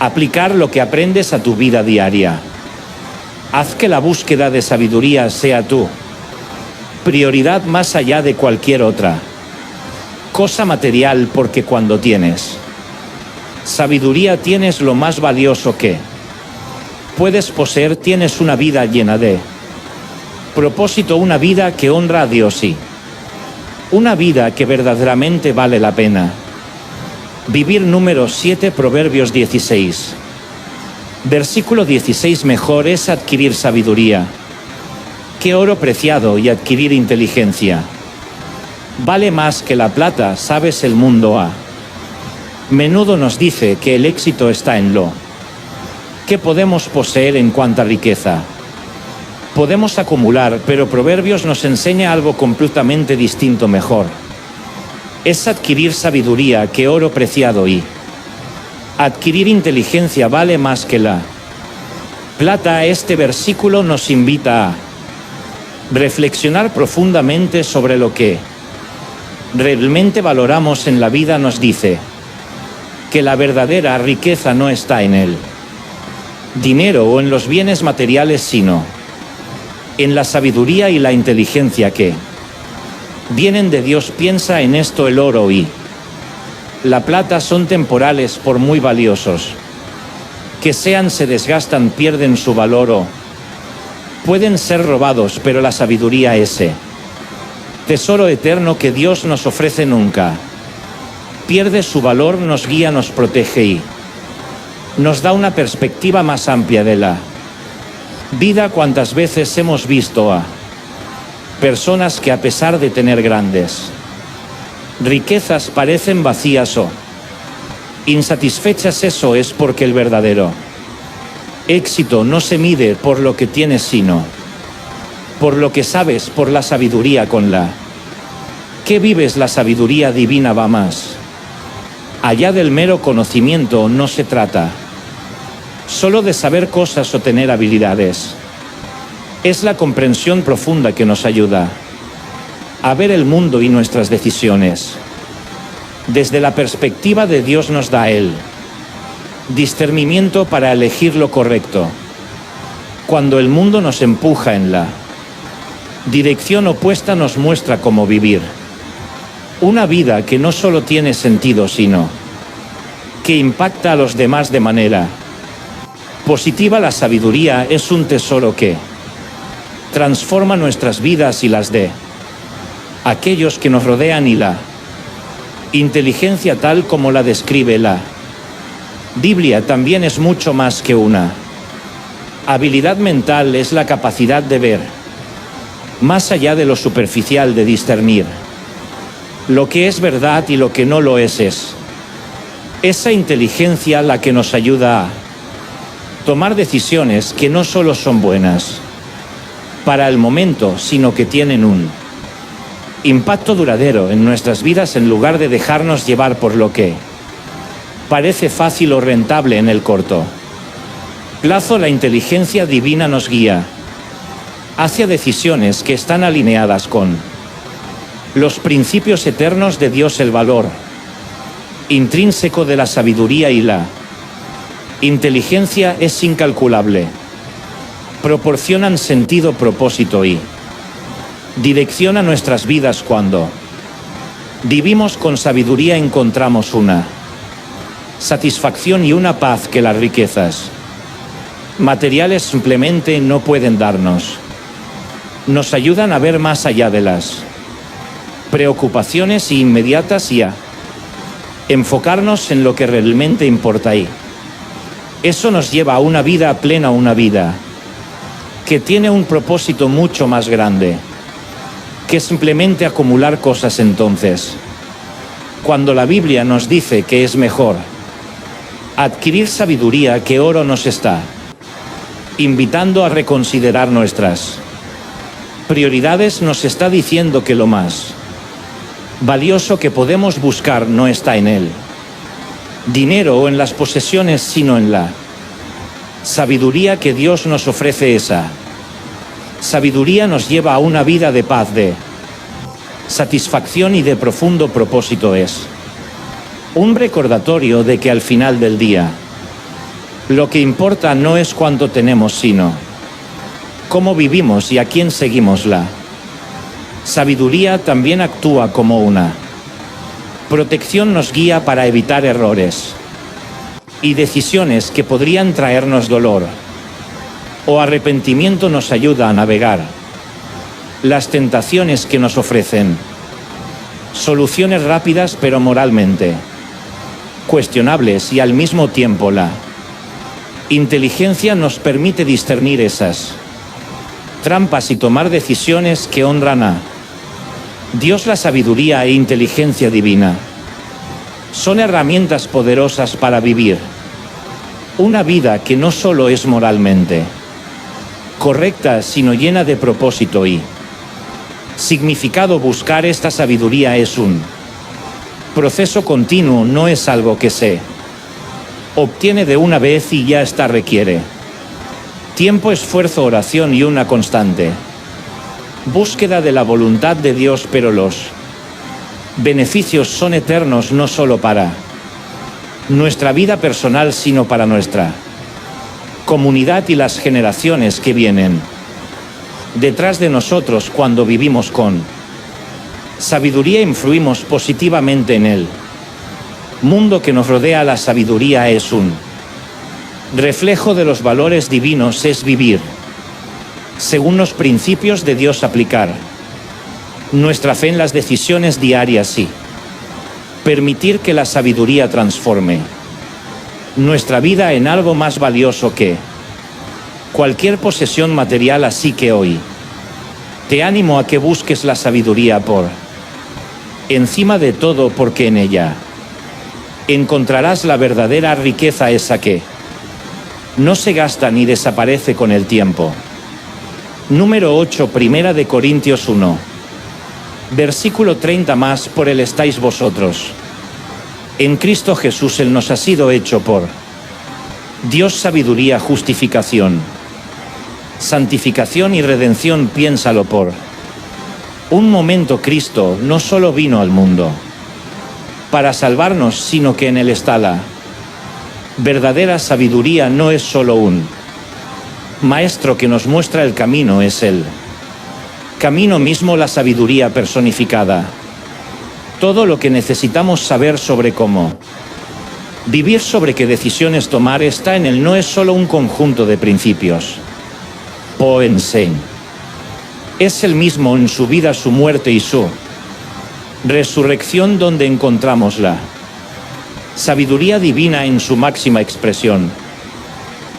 aplicar lo que aprendes a tu vida diaria. Haz que la búsqueda de sabiduría sea tu prioridad más allá de cualquier otra cosa material, porque cuando tienes sabiduría tienes lo más valioso que puedes poseer. Tienes una vida llena de propósito, una vida que honra a Dios y una vida que verdaderamente vale la pena vivir. Número 7, Proverbios 16. Versículo 16. Mejor es adquirir sabiduría que oro preciado, y adquirir inteligencia vale más que la plata. Sabes, el mundo a menudo nos dice que el éxito está en lo que podemos poseer en cuanta riqueza podemos acumular, pero Proverbios nos enseña algo completamente distinto. Mejor es adquirir sabiduría que oro preciado, y adquirir inteligencia vale más que la plata. Este versículo nos invita a reflexionar profundamente sobre lo que realmente valoramos en la vida. Nos dice que la verdadera riqueza no está en el dinero o en los bienes materiales, sino en la sabiduría y la inteligencia que vienen de Dios. Piensa en esto: el oro y la plata son temporales, por muy valiosos que sean, se desgastan, pierden su valor o pueden ser robados, pero la sabiduría, ese tesoro eterno que Dios nos ofrece, nunca pierde su valor. Nos guía, nos protege y nos da una perspectiva más amplia de la vida. ¿Cuántas veces hemos visto a personas que, a pesar de tener grandes riquezas, parecen vacías o insatisfechas? Eso es porque el verdadero éxito no se mide por lo que tienes, sino por lo que sabes, por la sabiduría con la que vives. La sabiduría divina va más allá del mero conocimiento. No se trata solo de saber cosas o tener habilidades. Es la comprensión profunda que nos ayuda a ver el mundo y nuestras decisiones desde la perspectiva de Dios. Nos da el discernimiento para elegir lo correcto cuando el mundo nos empuja en la dirección opuesta. Nos muestra cómo vivir una vida que no solo tiene sentido, sino que impacta a los demás de manera positiva. La sabiduría es un tesoro que transforma nuestras vidas y las de aquellos que nos rodean, y la inteligencia, tal como la describe la Biblia, también es mucho más que una habilidad mental. Es la capacidad de ver más allá de lo superficial, de discernir lo que es verdad y lo que no lo es. Es esa inteligencia la que nos ayuda a tomar decisiones que no solo son buenas para el momento, sino que tienen un impacto duradero en nuestras vidas, en lugar de dejarnos llevar por lo que parece fácil o rentable en el corto plazo. La inteligencia divina nos guía hacia decisiones que están alineadas con los principios eternos de Dios, el valor intrínseco de la sabiduría y la inteligencia es incalculable. Proporcionan sentido, propósito y dirección a nuestras vidas. Cuando vivimos con sabiduría encontramos una satisfacción y una paz que las riquezas materiales simplemente no pueden darnos. Nos ayudan a ver más allá de las preocupaciones inmediatas y a enfocarnos en lo que realmente importa, y eso nos lleva a una vida plena, una vida que tiene un propósito mucho más grande que simplemente acumular cosas. Entonces, cuando la Biblia nos dice que es mejor adquirir sabiduría que oro, nos está invitando a reconsiderar nuestras prioridades. Nos está diciendo que lo más valioso que podemos buscar no está en el dinero o en las posesiones, sino en la sabiduría que Dios nos ofrece. Esa sabiduría nos lleva a una vida de paz, de satisfacción y de profundo propósito. Es un recordatorio de que al final del día, lo que importa no es cuánto tenemos, sino cómo vivimos y a quién seguimos. La sabiduría también actúa como una protección, nos guía para evitar errores y decisiones que podrían traernos dolor o arrepentimiento. Nos ayuda a navegar las tentaciones que nos ofrecen soluciones rápidas pero moralmente cuestionables, y al mismo tiempo la inteligencia nos permite discernir esas trampas y tomar decisiones que honran a Dios. La sabiduría e inteligencia divina son herramientas poderosas para vivir una vida que no solo es moralmente correcta, sino llena de propósito y significado. Buscar esta sabiduría es un proceso continuo, no es algo que se obtiene de una vez y ya está. Requiere tiempo, esfuerzo, oración y una constante búsqueda de la voluntad de Dios, pero los beneficios son eternos, no solo para nuestra vida personal, sino para nuestra comunidad y las generaciones que vienen detrás de nosotros. Cuando vivimos con sabiduría, influimos positivamente en el mundo que nos rodea. La sabiduría es un reflejo de los valores divinos, es vivir según los principios de Dios, aplicar nuestra fe en las decisiones diarias y permitir que la sabiduría transforme nuestra vida en algo más valioso que cualquier posesión material. Así que hoy te animo a que busques la sabiduría por encima de todo, porque en ella encontrarás la verdadera riqueza, esa que no se gasta ni desaparece con el tiempo. Número 8, Primera de Corintios 1, versículo 30. Más por Él estáis vosotros en Cristo Jesús, Él nos ha sido hecho por Dios sabiduría, justificación, santificación y redención. Piénsalo por un momento. Cristo no solo vino al mundo para salvarnos, sino que en Él está la verdadera sabiduría. No es solo un maestro que nos muestra el camino, es el camino mismo, la sabiduría personificada. Todo lo que necesitamos saber sobre cómo vivir, sobre qué decisiones tomar, está en Él. No es solo un conjunto de principios. Poensen es el mismo en su vida, su muerte y su resurrección, donde encontramos la sabiduría divina en su máxima expresión.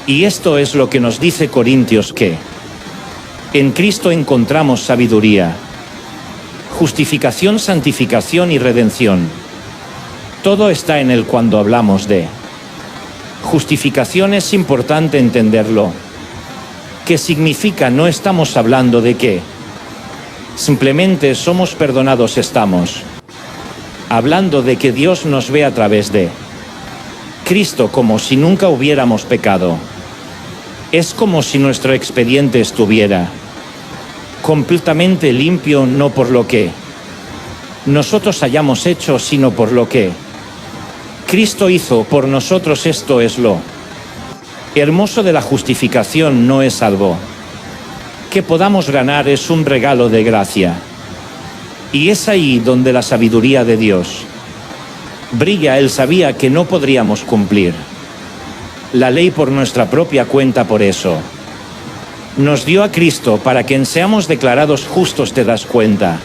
Y esto es lo que nos dice Corintios, que en Cristo encontramos sabiduría, justificación, santificación y redención. Todo está en Él. Cuando hablamos de justificación es importante entenderlo. ¿Qué significa? No estamos hablando de que simplemente somos perdonados, estamos hablando de que Dios nos ve a través de Cristo como si nunca hubiéramos pecado. Es como si nuestro expediente estuviera completamente limpio, no por lo que nosotros hayamos hecho, sino por lo que Cristo hizo por nosotros. Esto es lo hermoso de la justificación, no es algo que podamos ganar, es un regalo de gracia. Y es ahí donde la sabiduría de Dios brilla. Él sabía que no podríamos cumplir la ley por nuestra propia cuenta, por eso nos dio a Cristo para que seamos declarados justos. Te das cuenta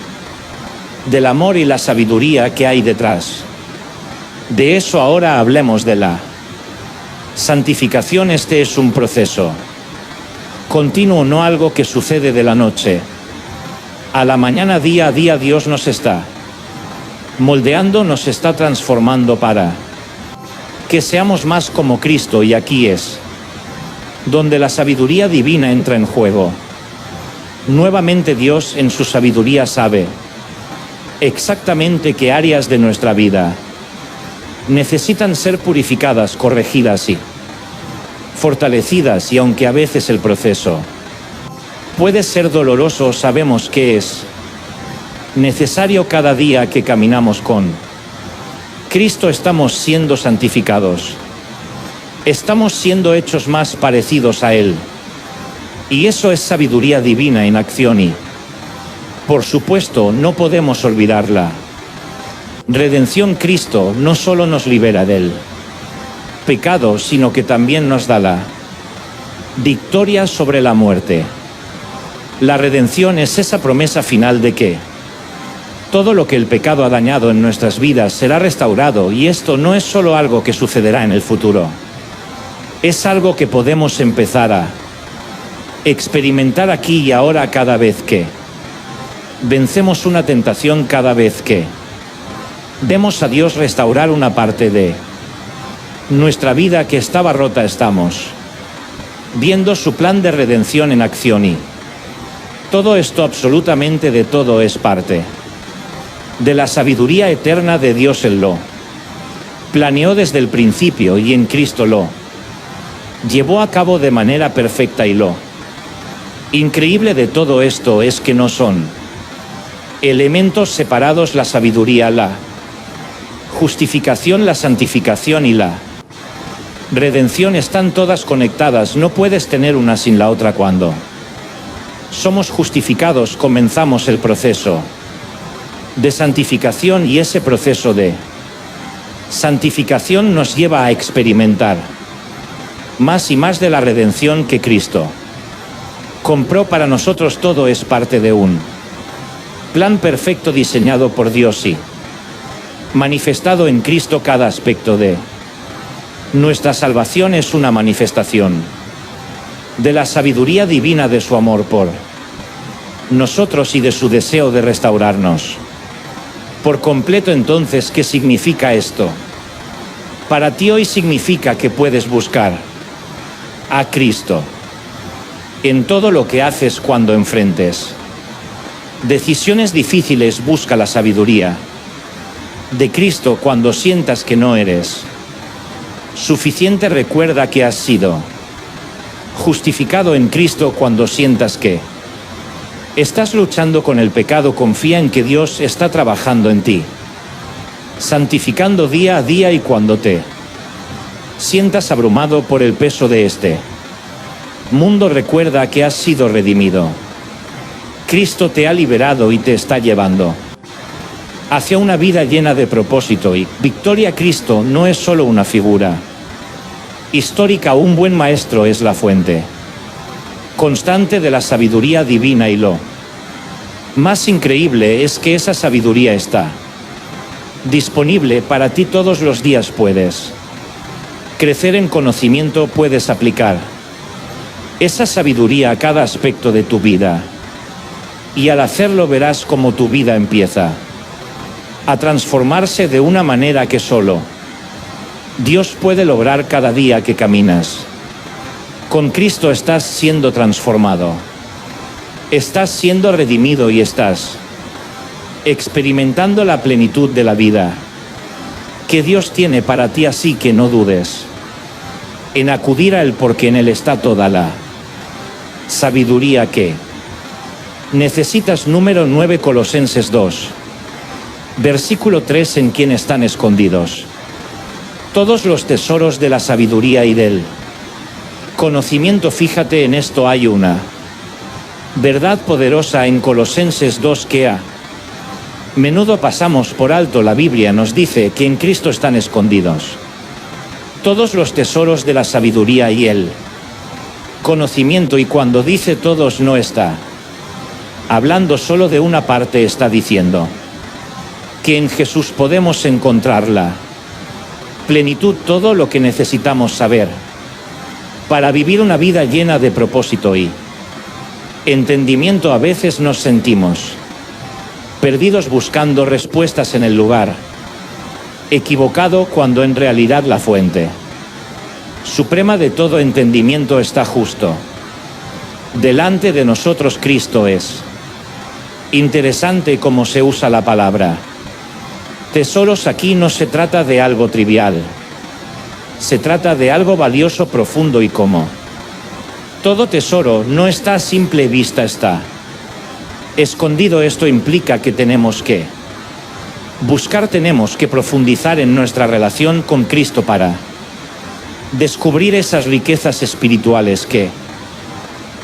del amor y la sabiduría que hay detrás de eso. Ahora hablemos de la santificación. Este es un proceso continuo, no algo que sucede de la noche a la mañana. Día a día Dios nos está moldeando, nos está transformando para que seamos más como Cristo, y aquí es donde la sabiduría divina entra en juego. Nuevamente Dios en su sabiduría sabe exactamente qué áreas de nuestra vida necesitan ser purificadas, corregidas y fortalecidas, y aunque a veces el proceso puede ser doloroso, sabemos que es necesario. Cada día que caminamos con Cristo estamos siendo santificados, estamos siendo hechos más parecidos a Él, y eso es sabiduría divina en acción. Y por supuesto no podemos olvidarla redención. Cristo no solo nos libera del pecado, sino que también nos da la victoria sobre la muerte. La redención es esa promesa final de que todo lo que el pecado ha dañado en nuestras vidas será restaurado, y esto no es solo algo que sucederá en el futuro, es algo que podemos empezar a experimentar aquí y ahora, cada vez que vencemos una tentación, cada vez que vemos a Dios restaurar una parte de nuestra vida que estaba rota. Estamos viendo su plan de redención en acción, y todo esto, absolutamente de todo, es parte de la sabiduría eterna de Dios. Él lo planeó desde el principio y en Cristo lo llevó a cabo de manera perfecta. Y lo increíble de todo esto es que no son elementos separados. La sabiduría, la justificación, la santificación y la redención están todas conectadas. No puedes tener una sin la otra. Cuando somos justificados, comenzamos el proceso de santificación, y ese proceso de santificación nos lleva a experimentar más y más de la redención que Cristo compró para nosotros. Todo es parte de un plan perfecto diseñado por Dios y manifestado en Cristo. Cada aspecto de nuestra salvación es una manifestación de la sabiduría divina, de su amor por nosotros y de su deseo de restaurarnos por completo. Entonces, ¿qué significa esto para ti hoy? Significa que puedes buscar a Cristo en todo lo que haces. Cuando enfrentes decisiones difíciles, busca la sabiduría de Cristo. Cuando sientas que no eres suficiente, recuerda que has sido justificado en Cristo. Cuando sientas que estás luchando con el pecado, confía en que Dios está trabajando en ti, santificando día a día. Y cuando te sientas abrumado por el peso de este mundo, recuerda que has sido redimido. Cristo te ha liberado y te está llevando hacia una vida llena de propósito y victoria. Cristo no es solo una figura histórica, un buen maestro es la fuente constante de la sabiduría divina, y lo más increíble es que esa sabiduría está disponible para ti todos los días. Puedes crecer en conocimiento, puedes aplicar esa sabiduría a cada aspecto de tu vida, y al hacerlo verás cómo tu vida empieza a transformarse de una manera que solo Dios puede lograr. Cada día que caminas con Cristo estás siendo transformado, estás siendo redimido y estás experimentando la plenitud de la vida que Dios tiene para ti. Así que no dudes en acudir a Él, porque en Él está toda la sabiduría que Necesitas número 9 Colosenses 2. Versículo 3 en quien están escondidos todos los tesoros de la sabiduría y del conocimiento. Fíjate en esto, hay una verdad poderosa en Colosenses 2 que a menudo pasamos por alto. La Biblia nos dice que en Cristo están escondidos todos los tesoros de la sabiduría y el conocimiento, y cuando dice todos no está hablando solo de una parte, está diciendo que en Jesús podemos encontrar la plenitud, todo lo que necesitamos saber para vivir una vida llena de propósito y entendimiento. A veces nos sentimos perdidos buscando respuestas en el lugar equivocado, cuando en realidad la fuente suprema de todo entendimiento está justo delante de nosotros. Cristo es interesante cómo se usa la palabra tesoros. Aquí no se trata de algo trivial, se trata de algo valioso, profundo, y como todo tesoro no está a simple vista, está escondido. Esto implica que tenemos que buscar, tenemos que profundizar en nuestra relación con Cristo para descubrir esas riquezas espirituales que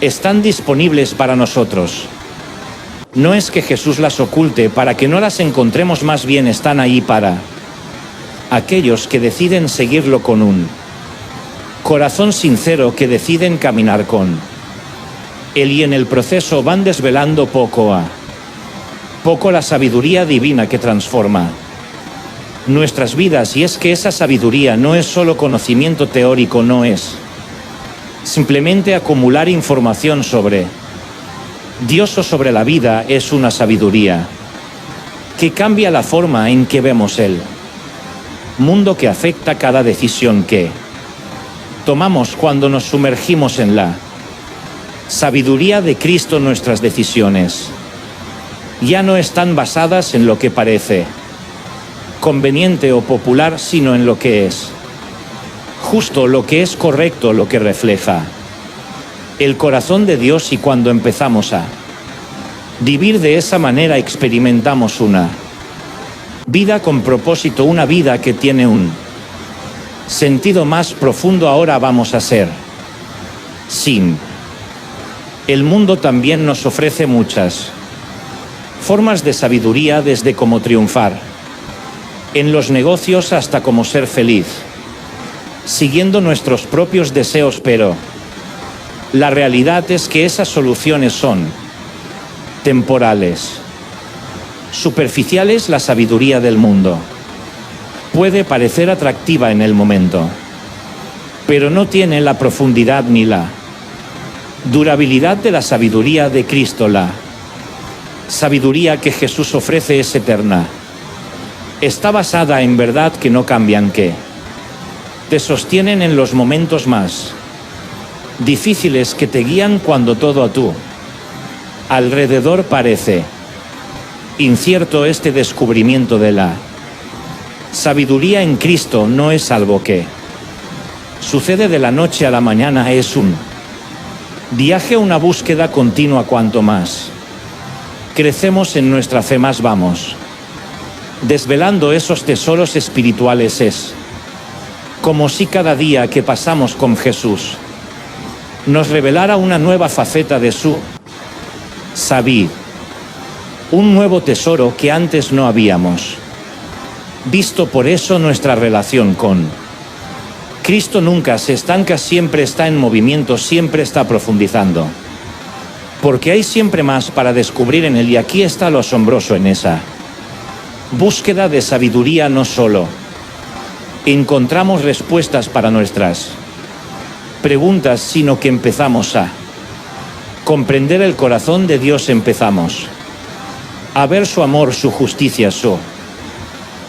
están disponibles para nosotros. No es que Jesús las oculte para que no las encontremos, más bien están ahí para aquellos que deciden seguirlo con un corazón sincero, que deciden caminar con Él, y en el proceso van desvelando poco a poco la sabiduría divina que transforma nuestras vidas. Y es que esa sabiduría no es solo conocimiento teórico, no es simplemente acumular información sobre Dios o sobre la vida, es una sabiduría que cambia la forma en que vemos el mundo, que afecta cada decisión que tomamos. Cuando nos sumergimos en la sabiduría de Cristo, nuestras decisiones ya no están basadas en lo que parece conveniente o popular, sino en lo que es justo, lo que es correcto, lo que refleja el corazón de Dios. Y cuando empezamos a vivir de esa manera, experimentamos una vida con propósito, una vida que tiene un sentido más profundo. Ahora vamos a ser sin. El mundo también nos ofrece muchas formas de sabiduría, desde cómo triunfar en los negocios hasta cómo ser feliz siguiendo nuestros propios deseos, pero la realidad es que esas soluciones son temporales, superficiales. La sabiduría del mundo puede parecer atractiva en el momento, pero no tiene la profundidad ni la durabilidad de la sabiduría de Cristo. La sabiduría que Jesús ofrece es eterna, está basada en verdad que no cambian, que te sostienen en los momentos más difíciles, que te guían cuando todo a tu alrededor parece incierto. Este descubrimiento de la sabiduría en Cristo no es algo que sucede de la noche a la mañana, es un viaje, una búsqueda continua. Cuanto más crecemos en nuestra fe, más vamos desvelando esos tesoros espirituales. Es como si cada día que pasamos con Jesús nos revelara una nueva faceta de su sabiduría, un nuevo tesoro que antes no habíamos visto. Por eso nuestra relación con Cristo nunca se estanca, siempre está en movimiento, siempre está profundizando, porque hay siempre más para descubrir en Él. Y aquí está lo asombroso en esa búsqueda de sabiduría. No solo encontramos respuestas para nuestras preguntas, sino que empezamos a comprender el corazón de Dios, empezamos a ver su amor, su justicia, su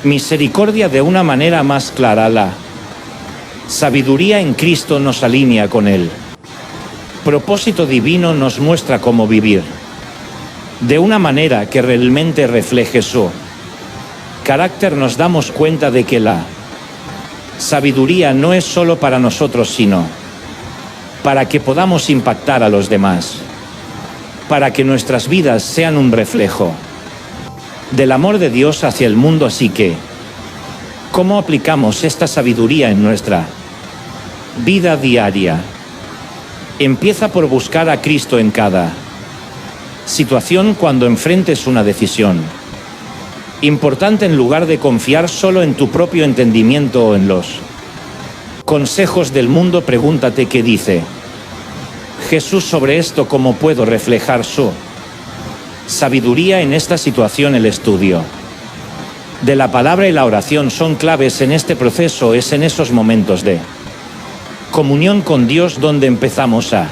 misericordia de una manera más clara. La sabiduría en Cristo nos alinea con Él. Propósito divino, nos muestra cómo vivir de una manera que realmente refleje su carácter. Nos damos cuenta de que la sabiduría no es solo para nosotros, sino para que podamos impactar a los demás. para que nuestras vidas sean un reflejo del amor de Dios hacia el mundo. Así que, ¿cómo aplicamos esta sabiduría en nuestra vida diaria? Empieza por buscar a Cristo en cada situación cuando enfrentes una decisión importante, en lugar de confiar solo en tu propio entendimiento o en los consejos del mundo. Pregúntate qué dice Jesús sobre esto, cómo puedo reflejar su sabiduría en esta situación. El estudio de la palabra y la oración son claves en este proceso. Es en esos momentos de comunión con Dios donde empezamos a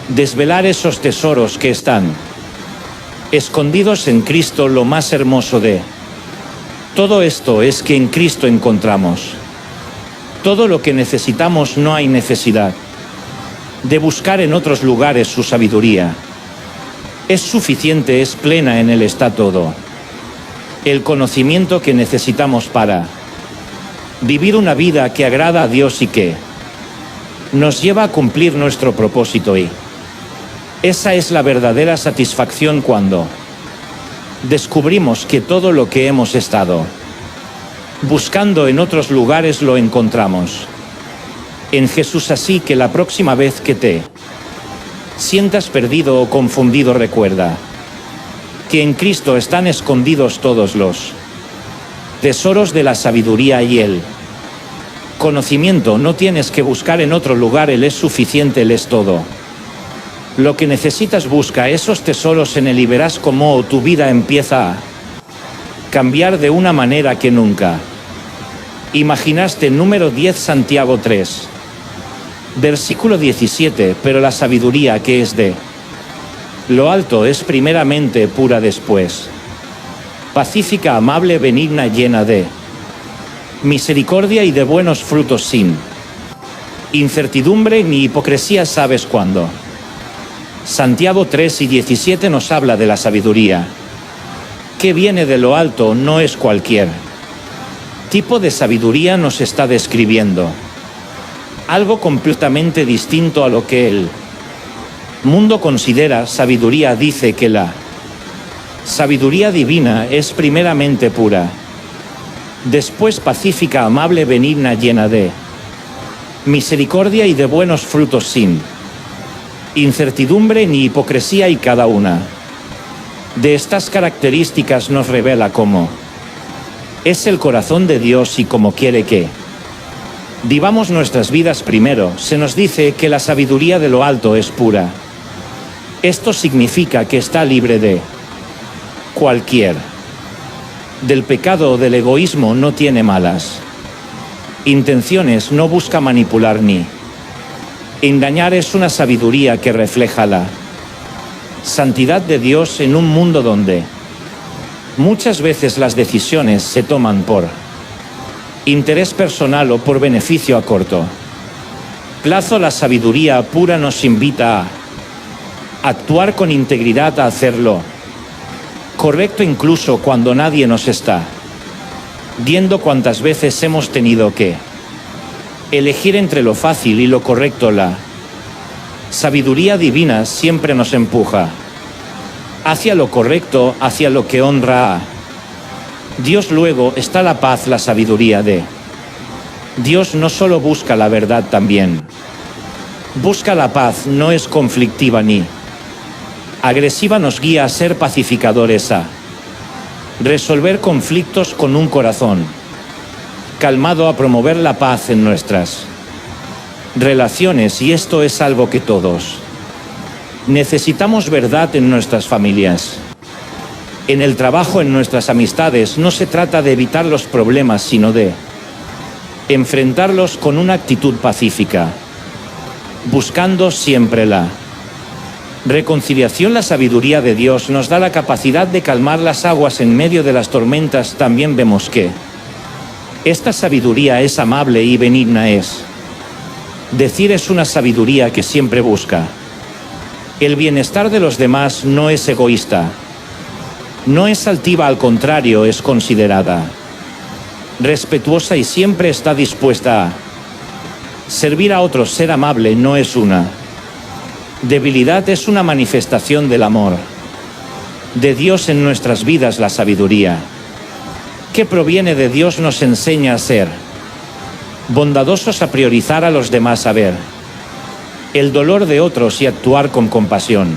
desvelar esos tesoros que están escondidos en Cristo. Lo más hermoso de todo esto es que en Cristo encontramos todo lo que necesitamos. No hay necesidad de buscar en otros lugares. Su sabiduría es suficiente, es plena. En Él está todo el conocimiento que necesitamos para vivir una vida que agrada a Dios y que nos lleva a cumplir nuestro propósito. Y esa es la verdadera satisfacción cuando descubrimos que todo lo que hemos estado buscando en otros lugares lo encontramos en Jesús. Así que la próxima vez que te sientas perdido o confundido, recuerda que en Cristo están escondidos todos los tesoros de la sabiduría y el conocimiento. No tienes que buscar en otro lugar, Él es suficiente, Él es todo lo que necesitas. Busca esos tesoros en Él y verás cómo tu vida empieza a cambiar de una manera que nunca imaginaste. Número 10, Santiago 3, versículo 17. Pero la sabiduría que es de lo alto es primeramente pura, después pacífica, amable, benigna, llena de misericordia y de buenos frutos, sin incertidumbre ni hipocresía. ¿Sabes cuándo? Santiago 3 y 17 nos habla de la sabiduría que viene de lo alto. No es cualquier tipo de sabiduría. Nos está describiendo algo completamente distinto a lo que el mundo considera sabiduría. Dice que la sabiduría divina es primeramente pura, después pacífica, amable, benigna, llena de misericordia y de buenos frutos, sin incertidumbre ni hipocresía. Y cada una de estas características nos revela cómo es el corazón de Dios y cómo quiere que vivamos nuestras vidas. Primero, se nos dice que la sabiduría de lo alto es pura. Esto significa que está libre de cualquier del pecado o del egoísmo. No tiene malas intenciones, no busca manipular ni engañar. Es una sabiduría que refleja la santidad de Dios en un mundo donde muchas veces las decisiones se toman por interés personal o por beneficio a corto plazo. La sabiduría pura nos invita a actuar con integridad, a hacerlo correcto incluso cuando nadie nos está viendo. Cuántas veces hemos tenido que elegir entre lo fácil y lo correcto. La sabiduría divina siempre nos empuja hacia lo correcto, hacia lo que honra a Dios. Luego está la paz. La sabiduría de Dios no solo busca la verdad, también busca la paz. No es conflictiva ni agresiva, nos guía a ser pacificadores, a resolver conflictos con un corazón calmado, a promover la paz en nuestras relaciones. Y esto es algo que todos necesitamos. Verdad en nuestras familias, en el trabajo, en nuestras amistades. No se trata de evitar los problemas, sino de enfrentarlos con una actitud pacífica, buscando siempre la reconciliación. La sabiduría de Dios nos da la capacidad de calmar las aguas en medio de las tormentas. También vemos que esta sabiduría es amable y benigna. Es decir, es una sabiduría que siempre busca el bienestar de los demás. No es egoísta, no es altiva, al contrario, es considerada, respetuosa y siempre está dispuesta a servir a otros. Ser amable no es una Debilidad es una manifestación del amor de Dios en nuestras vidas. La sabiduría que proviene de Dios nos enseña a ser bondadosos, a priorizar a los demás, a ver el dolor de otros y actuar con compasión.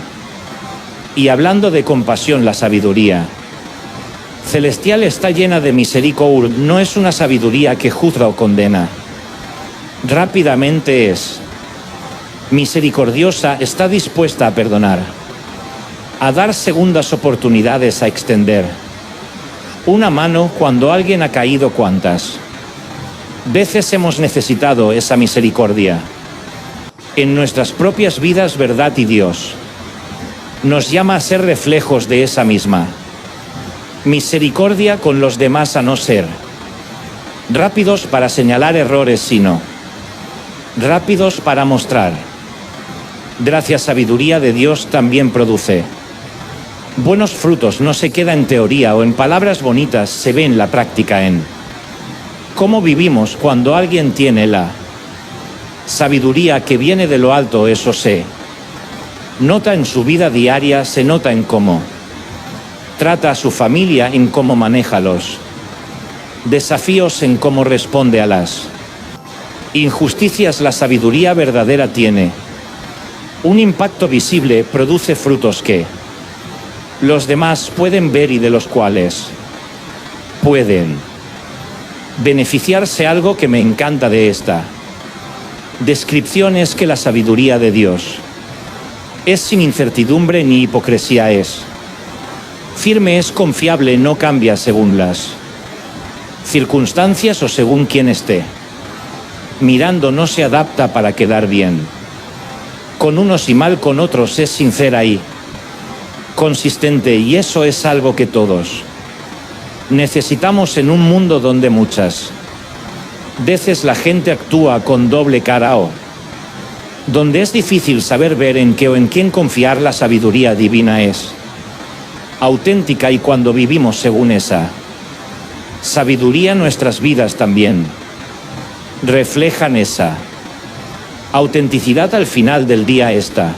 Y hablando de compasión, la sabiduría celestial está llena de misericordia. No es una sabiduría que juzga o condena. Rápidamente es misericordiosa, está dispuesta a perdonar, a dar segundas oportunidades, a extender una mano cuando alguien ha caído. ¿Cuántas veces hemos necesitado esa misericordia en nuestras propias vidas, verdad? Y Dios nos llama a ser reflejos de esa misma misericordia con los demás, a no ser rápidos para señalar errores, sino rápidos para mostrar gracia. Sabiduría de Dios también produce buenos frutos, no se queda en teoría o en palabras bonitas, se ve en la práctica, en cómo vivimos. Cuando alguien tiene la sabiduría que viene de lo alto, eso se nota en su vida diaria, se nota en cómo trata a su familia, en cómo maneja los desafíos, en cómo responde a las injusticias. La sabiduría verdadera tiene un impacto visible, produce frutos que los demás pueden ver y de los cuales pueden beneficiarse. Algo que me encanta de esta descripción es que la sabiduría de Dios es sin incertidumbre ni hipocresía, es firme, es confiable, no cambia según las circunstancias o según quien esté mirando, no se adapta para quedar bien con unos y mal con otros, es sincera y consistente, y eso es algo que todos necesitamos en un mundo donde muchas veces la gente actúa con doble cara, o donde es difícil saber ver en qué o en quién confiar. La sabiduría divina es auténtica, y cuando vivimos según esa sabiduría, nuestras vidas también reflejan esa autenticidad. Al final del día, esta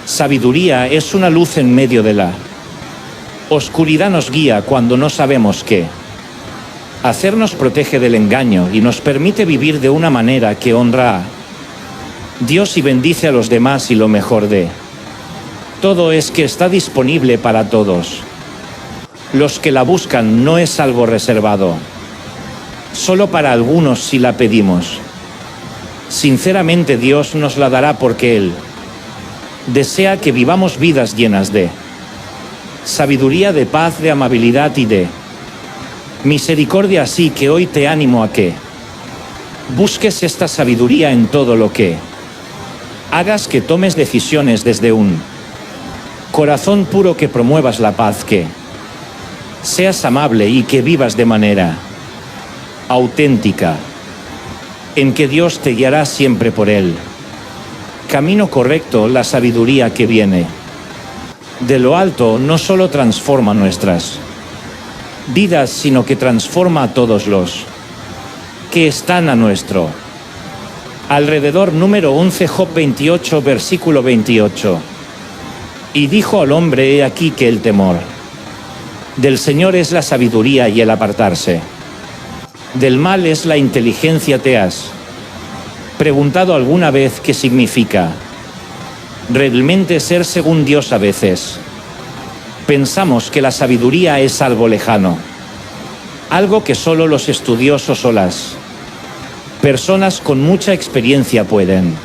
sabiduría es una luz en medio de la oscuridad, nos guía cuando no sabemos qué hacer, nos protege del engaño y nos permite vivir de una manera que honra a Dios y bendice a los demás. Y lo mejor de todo es que está disponible para todos los que la buscan, no es algo reservado solo para algunos. Si la pedimos sinceramente, Dios nos la dará, porque Él desea que vivamos vidas llenas de sabiduría, de paz, de amabilidad y de misericordia. Así que hoy te animo a que busques esta sabiduría en todo lo que hagas, que tomes decisiones desde un corazón puro, que promuevas la paz, que seas amable y que vivas de manera auténtica, en que Dios te guiará siempre por el camino correcto. La sabiduría que viene de lo alto no solo transforma nuestras vidas, sino que transforma a todos los que están a nuestro alrededor. Número 11, Job 28, versículo 28. Y dijo al hombre: he aquí que el temor del Señor es la sabiduría, y el apartarse del mal es la inteligencia. ¿Te has preguntado alguna vez qué significa realmente ser según Dios? A veces pensamos que la sabiduría es algo lejano, algo que solo los estudiosos o las personas con mucha experiencia pueden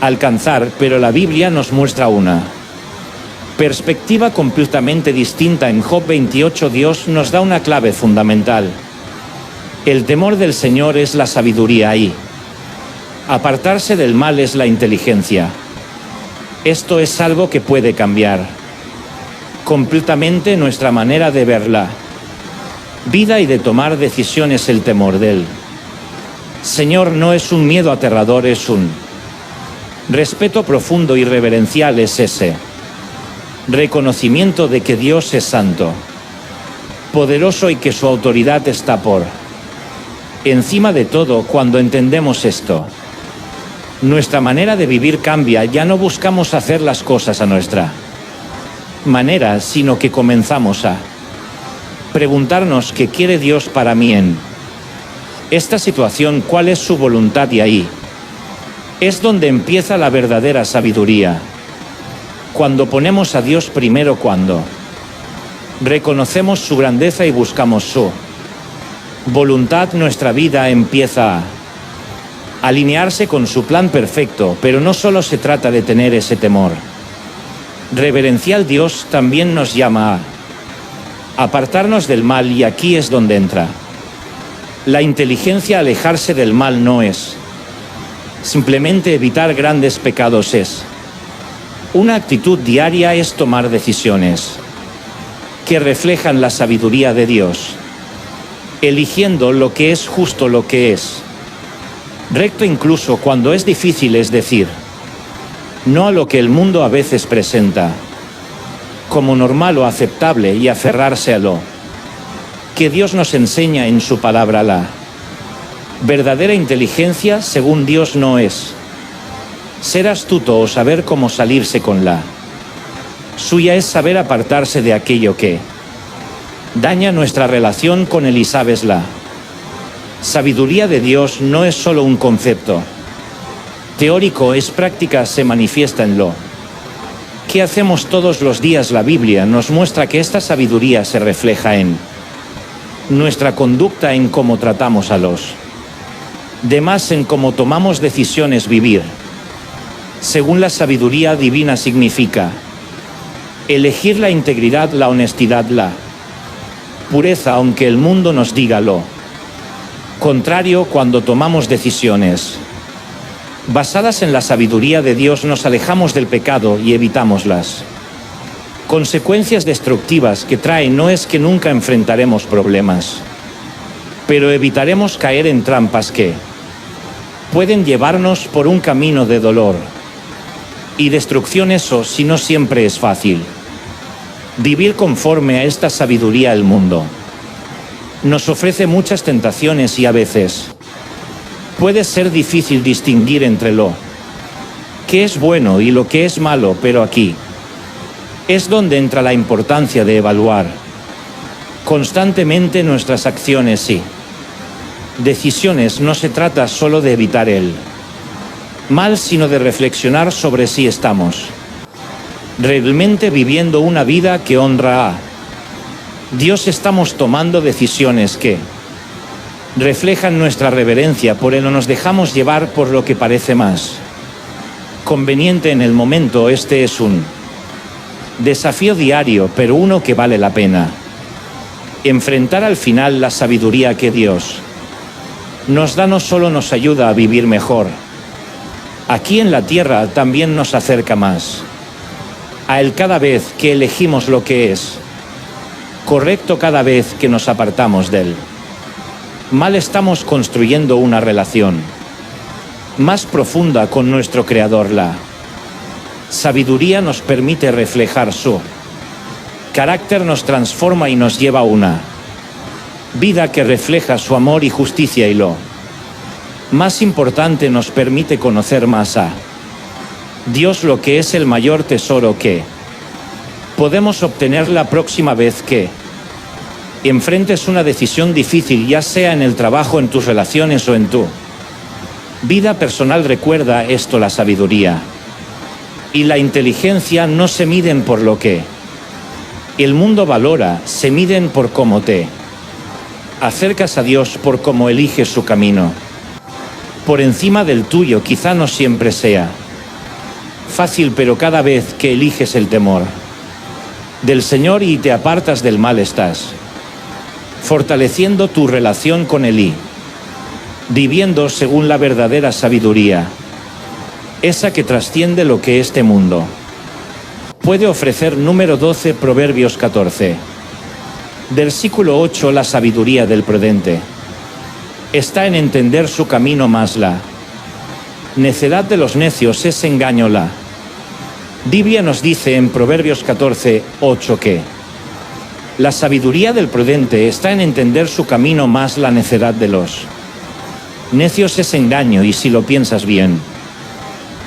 alcanzar, pero la Biblia nos muestra una perspectiva completamente distinta. En Job 28 Dios nos da una clave fundamental: el temor del Señor es la sabiduría, y apartarse del mal es la inteligencia. Esto es algo que puede cambiar completamente nuestra manera de ver la vida y de tomar decisiones. El temor del Señor no es un miedo aterrador, es un respeto profundo y reverencial, es ese reconocimiento de que Dios es santo, poderoso y que su autoridad está por encima de todo. Cuando entendemos esto, Nuestra manera de vivir cambia, ya no buscamos hacer las cosas a nuestra manera, sino que comenzamos a preguntarnos qué quiere Dios para mí en esta situación, cuál es su voluntad, y ahí es donde empieza la verdadera sabiduría. Cuando ponemos a Dios primero, cuando reconocemos su grandeza y buscamos su voluntad, nuestra vida empieza a alinearse con su plan perfecto, pero no solo se trata de tener ese temor reverencial. Dios también nos llama a apartarnos del mal, y aquí es donde entra la inteligencia. Alejarse del mal no es simplemente evitar grandes pecados, es una actitud diaria, es tomar decisiones que reflejan la sabiduría de Dios, eligiendo lo que es justo, lo que es recto, incluso cuando es difícil, es decir, no a lo que el mundo a veces presenta como normal o aceptable, y aferrarse a lo que Dios nos enseña en su palabra. La verdadera inteligencia, según Dios, no es ser astuto o saber cómo salirse con la suya, es saber apartarse de aquello que daña nuestra relación con Él. Y sabes, la sabiduría de Dios no es solo un concepto teórico, es práctica, se manifiesta en lo que hacemos todos los días. La Biblia nos muestra que esta sabiduría se refleja en nuestra conducta, en cómo tratamos a los demás, en cómo tomamos decisiones. Vivir según la sabiduría divina significa elegir la integridad, la honestidad, la pureza, aunque el mundo nos diga lo contrario. Cuando tomamos decisiones basadas en la sabiduría de Dios, nos alejamos del pecado y evitamos las consecuencias destructivas que trae. No es que nunca enfrentaremos problemas, pero evitaremos caer en trampas que pueden llevarnos por un camino de dolor y destrucción. Eso sí, no siempre es fácil vivir conforme a esta sabiduría. El mundo nos ofrece muchas tentaciones y a veces puede ser difícil distinguir entre lo que es bueno y lo que es malo, pero aquí es donde entra la importancia de evaluar constantemente nuestras acciones y decisiones. No se trata solo de evitar el mal, sino de reflexionar sobre si estamos realmente viviendo una vida que honra a Dios. Estamos tomando decisiones que reflejan nuestra reverencia por Él, o nos dejamos llevar por lo que parece más conveniente en el momento. Este es un desafío diario, pero uno que vale la pena enfrentar. Al final, la sabiduría que Dios nos da no solo nos ayuda a vivir mejor aquí en la tierra, también nos acerca más a Él cada vez que elegimos lo que es correcto. Cada vez que nos apartamos del mal, estamos construyendo una relación más profunda con nuestro Creador. La sabiduría nos permite reflejar su carácter, nos transforma y nos lleva a una vida que refleja su amor y justicia, y lo más importante, nos permite conocer más a Dios, lo que es el mayor tesoro que podemos obtener. La próxima vez que enfrentes una decisión difícil, ya sea en el trabajo, en tus relaciones o en tu vida personal, recuerda esto: la sabiduría y la inteligencia no se miden por lo que el mundo valora, se miden por cómo te acercas a Dios, por cómo eliges su camino por encima del tuyo. Quizá no siempre sea fácil, pero cada vez que eliges el temor del Señor y te apartas del mal, estás fortaleciendo tu relación con Él y viviendo según la verdadera sabiduría, esa que trasciende lo que este mundo puede ofrecer. Número 12, Proverbios 14. Versículo 8. La sabiduría del prudente está en entender su camino, mas la necedad de los necios es engaño. La Biblia nos dice en Proverbios 14, 8 que la sabiduría del prudente está en entender su camino, mas la necedad de los necios es engaño. Y si lo piensas bien,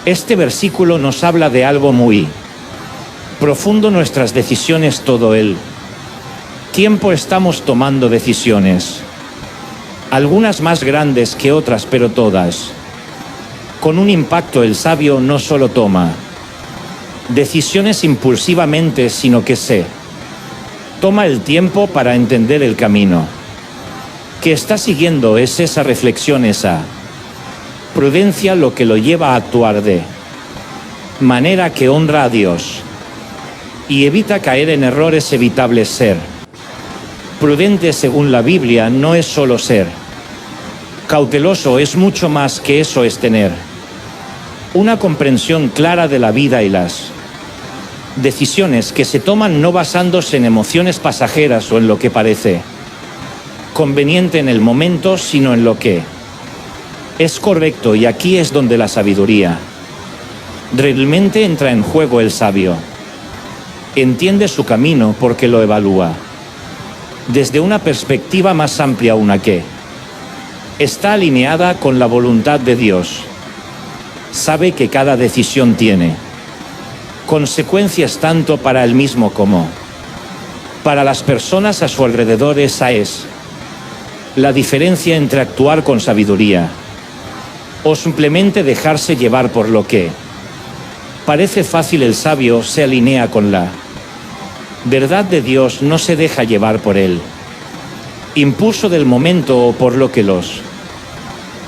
Este versículo nos habla de algo muy profundo, nuestras decisiones, todo el tiempo estamos tomando decisiones, algunas más grandes que otras, pero todas con un impacto. El sabio no solo toma decisiones impulsivamente, sino que se toma el tiempo para entender el camino que está siguiendo. Es esa reflexión, esa prudencia lo que lo lleva a actuar de manera que honra a Dios y evita caer en errores evitables. Ser prudente, según la Biblia, no es solo ser cauteloso, es mucho más que eso, es tener una comprensión clara de la vida y las decisiones que se toman, no basándose en emociones pasajeras o en lo que parece conveniente en el momento, sino en lo que es correcto. Y aquí es donde la sabiduría realmente entra en juego. El sabio entiende su camino porque lo evalúa desde una perspectiva más amplia, una que está alineada con la voluntad de Dios. Sabe que cada decisión tiene consecuencias tanto para él mismo como para las personas a su alrededor. Esa es la diferencia entre actuar con sabiduría o simplemente dejarse llevar por lo que parece fácil. El sabio se alinea con la verdad de Dios, no se deja llevar por el impulso del momento o por lo que los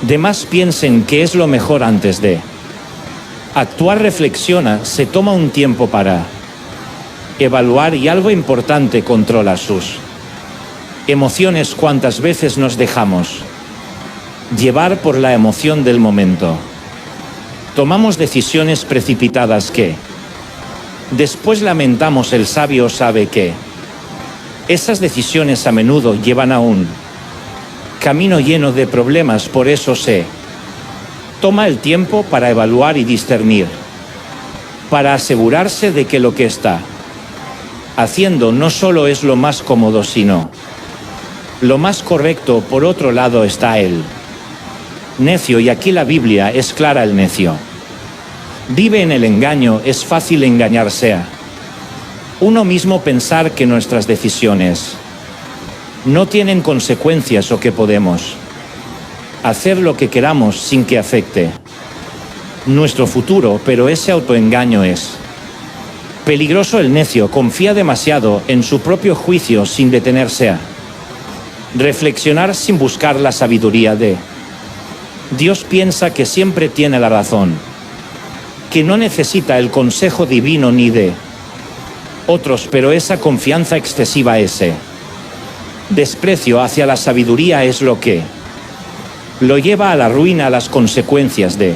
demás piensen que es lo mejor. Antes de actuar, reflexiona, se toma un tiempo para evaluar y, algo importante, controla sus emociones. ¿Cuántas veces nos dejamos llevar por la emoción del momento? Tomamos decisiones precipitadas que después lamentamos. El sabio sabe que esas decisiones a menudo llevan a un camino lleno de problemas, por eso se toma el tiempo para evaluar y discernir, para asegurarse de que lo que está haciendo no solo es lo más cómodo, sino lo más correcto. Por otro lado está el necio, y aquí la Biblia es clara: el necio vive en el engaño. Es fácil engañarse a uno mismo, pensar que nuestras decisiones no tienen consecuencias o que podemos hacer lo que queramos sin que afecte nuestro futuro, pero ese autoengaño es peligroso. El necio confía demasiado en su propio juicio sin detenerse a reflexionar, sin buscar la sabiduría de Dios. Piensa que siempre tiene la razón, que no necesita el consejo divino ni de otros, pero esa confianza excesiva, ese desprecio hacia la sabiduría es lo que lo lleva a la ruina. Las consecuencias de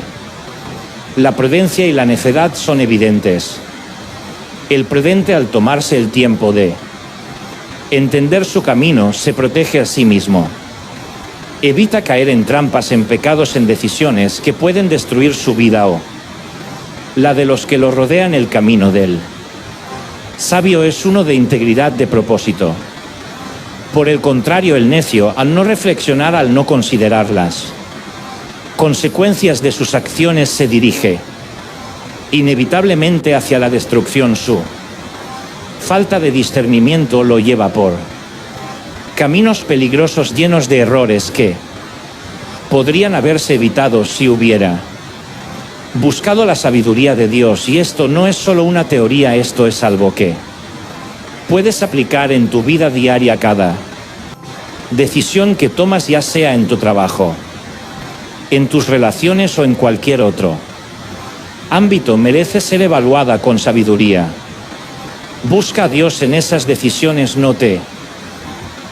la prudencia y la necedad son evidentes. El prudente, al tomarse el tiempo de entender su camino, se protege a sí mismo. Evita caer en trampas, en pecados, en decisiones que pueden destruir su vida o la de los que lo rodean. El camino del sabio es uno de integridad, de propósito. Por el contrario, el necio, al no reflexionar, al no considerar las consecuencias de sus acciones, se dirige inevitablemente hacia la destrucción. Su falta de discernimiento lo lleva por caminos peligrosos llenos de errores que podrían haberse evitado si hubiera buscado la sabiduría de Dios. Y esto no es solo una teoría, esto es algo que puedes aplicar en tu vida diaria. Cada decisión que tomas, ya sea en tu trabajo, en tus relaciones o en cualquier otro ámbito, merece ser evaluada con sabiduría. Busca a Dios en esas decisiones, no te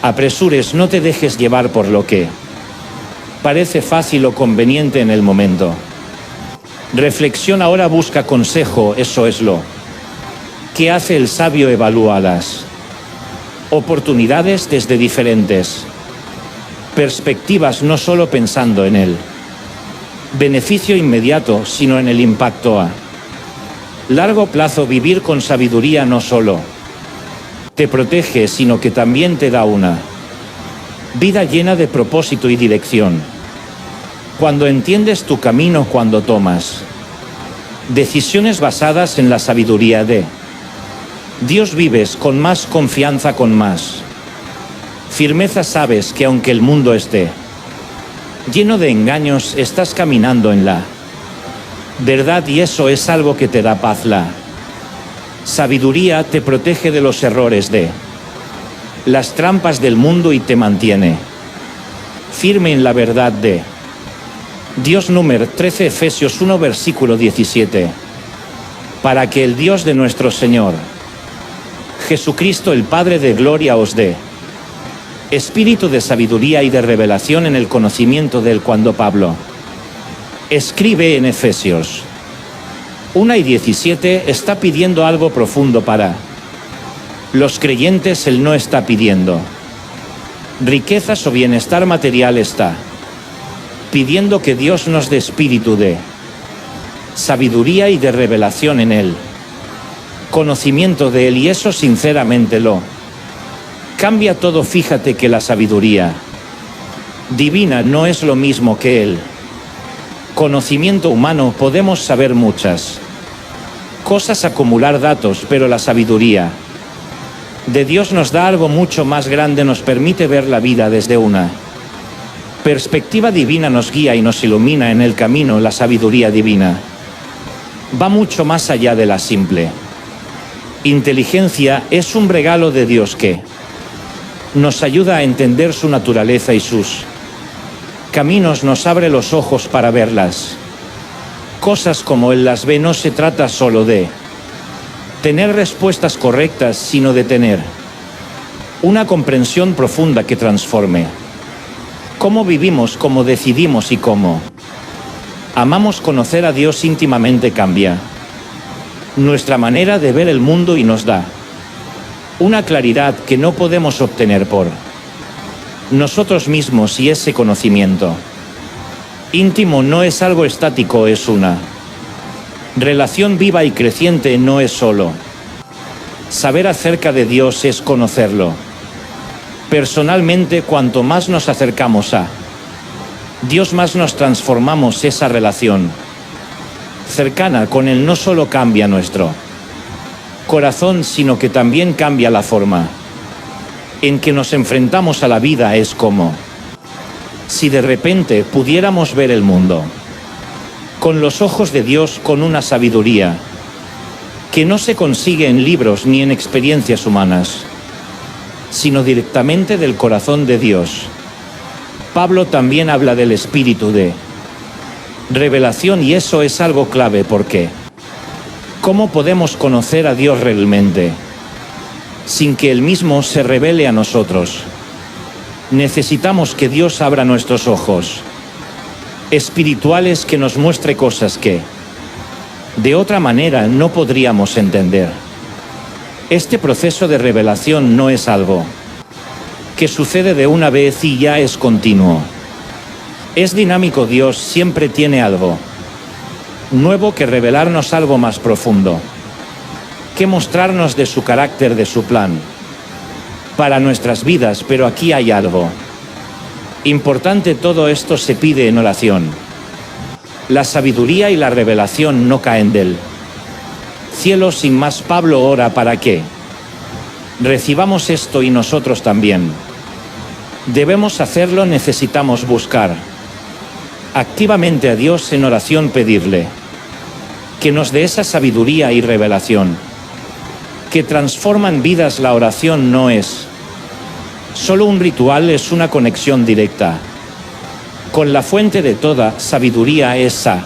apresures, no te dejes llevar por lo que parece fácil o conveniente en el momento. Reflexiona ahora, busca consejo, eso es lo que hace el sabio. Evalúa las oportunidades desde diferentes perspectivas, no solo pensando en el beneficio inmediato, sino en el impacto a largo plazo. Vivir con sabiduría no solo te protege, sino que también te da una vida llena de propósito y dirección. Cuando entiendes tu camino, cuando tomas Decisiones basadas en la sabiduría de Dios. Vives con más confianza, con más firmeza. Sabes que aunque el mundo esté lleno de engaños, estás caminando en la verdad, y eso es algo que te da paz. La sabiduría te protege de los errores de las trampas del mundo y te mantiene firme en la verdad de Dios. Número 13, Efesios 1, versículo 17. Para que el Dios de nuestro Señor Jesucristo, el Padre de gloria, os dé espíritu de sabiduría y de revelación en el conocimiento de Él. Cuando Pablo escribe en Efesios 1 y 17, está pidiendo algo profundo para los creyentes. Él no está pidiendo riquezas o bienestar material, está pidiendo que Dios nos dé espíritu de sabiduría y de revelación en Él, conocimiento de Él, y eso sinceramente lo cambia todo. Fíjate que la sabiduría divina no es lo mismo que el conocimiento humano. Podemos saber muchas cosas, acumular datos, pero la sabiduría de Dios nos da algo mucho más grande, nos permite ver la vida desde una perspectiva divina, nos guía y nos ilumina en el camino. La sabiduría divina va mucho más allá de la simple inteligencia. Es un regalo de Dios que nos ayuda a entender su naturaleza y sus caminos. Nos abre los ojos para ver las cosas como Él las ve. No se trata solo de tener respuestas correctas, sino de tener una comprensión profunda que transforme cómo vivimos, cómo decidimos y cómo amamos. Conocer a Dios íntimamente cambia nuestra manera de ver el mundo y nos da una claridad que no podemos obtener por nosotros mismos. Y ese conocimiento íntimo no es algo estático, es una relación viva y creciente. No es solo saber acerca de Dios, es conocerlo personalmente. Cuanto más nos acercamos a Dios, más nos transformamos. Esa relación cercana con Él no solo cambia nuestro corazón, sino que también cambia la forma en que nos enfrentamos a la vida. Es como si de repente pudiéramos ver el mundo con los ojos de Dios, con una sabiduría que no se consigue en libros ni en experiencias humanas, sino directamente del corazón de Dios. Pablo también habla del espíritu de revelación, y eso es algo clave, porque ¿cómo podemos conocer a Dios realmente sin que Él mismo se revele a nosotros? Necesitamos que Dios abra nuestros ojos espirituales, que nos muestre cosas que de otra manera no podríamos entender. Este proceso de revelación no es algo que sucede de una vez y ya es continuo. Es dinámico. Dios siempre tiene algo nuevo que revelarnos, algo más profundo que mostrarnos de su carácter, de su plan para nuestras vidas. Pero aquí hay algo importante. Todo esto se pide en oración. La sabiduría y la revelación no caen del cielo sin más. Pablo ora para que recibamos esto, y nosotros también debemos hacerlo. Necesitamos buscar activamente a Dios en oración, pedirle que nos dé esa sabiduría y revelación que transforman vidas. La oración no es solo un ritual, es una conexión directa con la fuente de toda sabiduría. Es a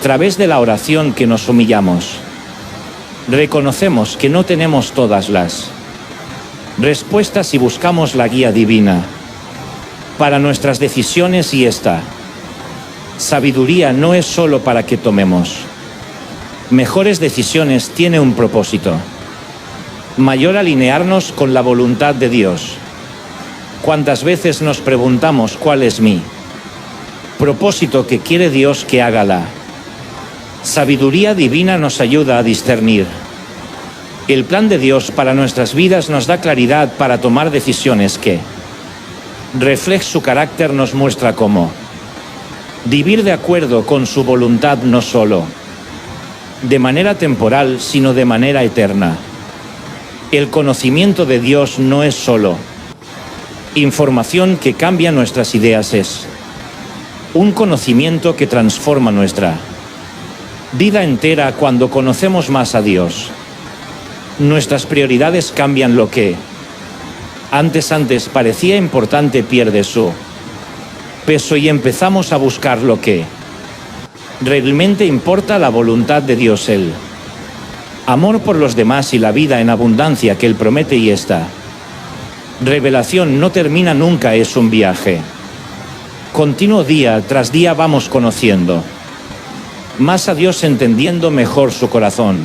través de la oración que nos humillamos, reconocemos que no tenemos todas las respuestas y buscamos la guía divina para nuestras decisiones. Y esta sabiduría no es solo para que tomemos mejores decisiones, tiene un propósito mayor: alinearnos con la voluntad de Dios. ¿Cuántas veces nos preguntamos cuál es mi propósito? ¿Qué quiere Dios que haga? La sabiduría divina nos ayuda a discernir el plan de Dios para nuestras vidas, nos da claridad para tomar decisiones que reflejen su carácter, nos muestra cómo vivir de acuerdo con su voluntad, no solo de manera temporal, sino de manera eterna. El conocimiento de Dios no es solo información que cambia nuestras ideas, es un conocimiento que transforma nuestra vida entera. Cuando conocemos más a Dios, nuestras prioridades cambian. Lo que antes parecía importante pierde su peso y empezamos a buscar lo que realmente importa: la voluntad de Dios, el amor por los demás y la vida en abundancia que Él promete. Y esta revelación no termina nunca, es un viaje continuo. Día tras día vamos conociendo más a Dios, entendiendo mejor su corazón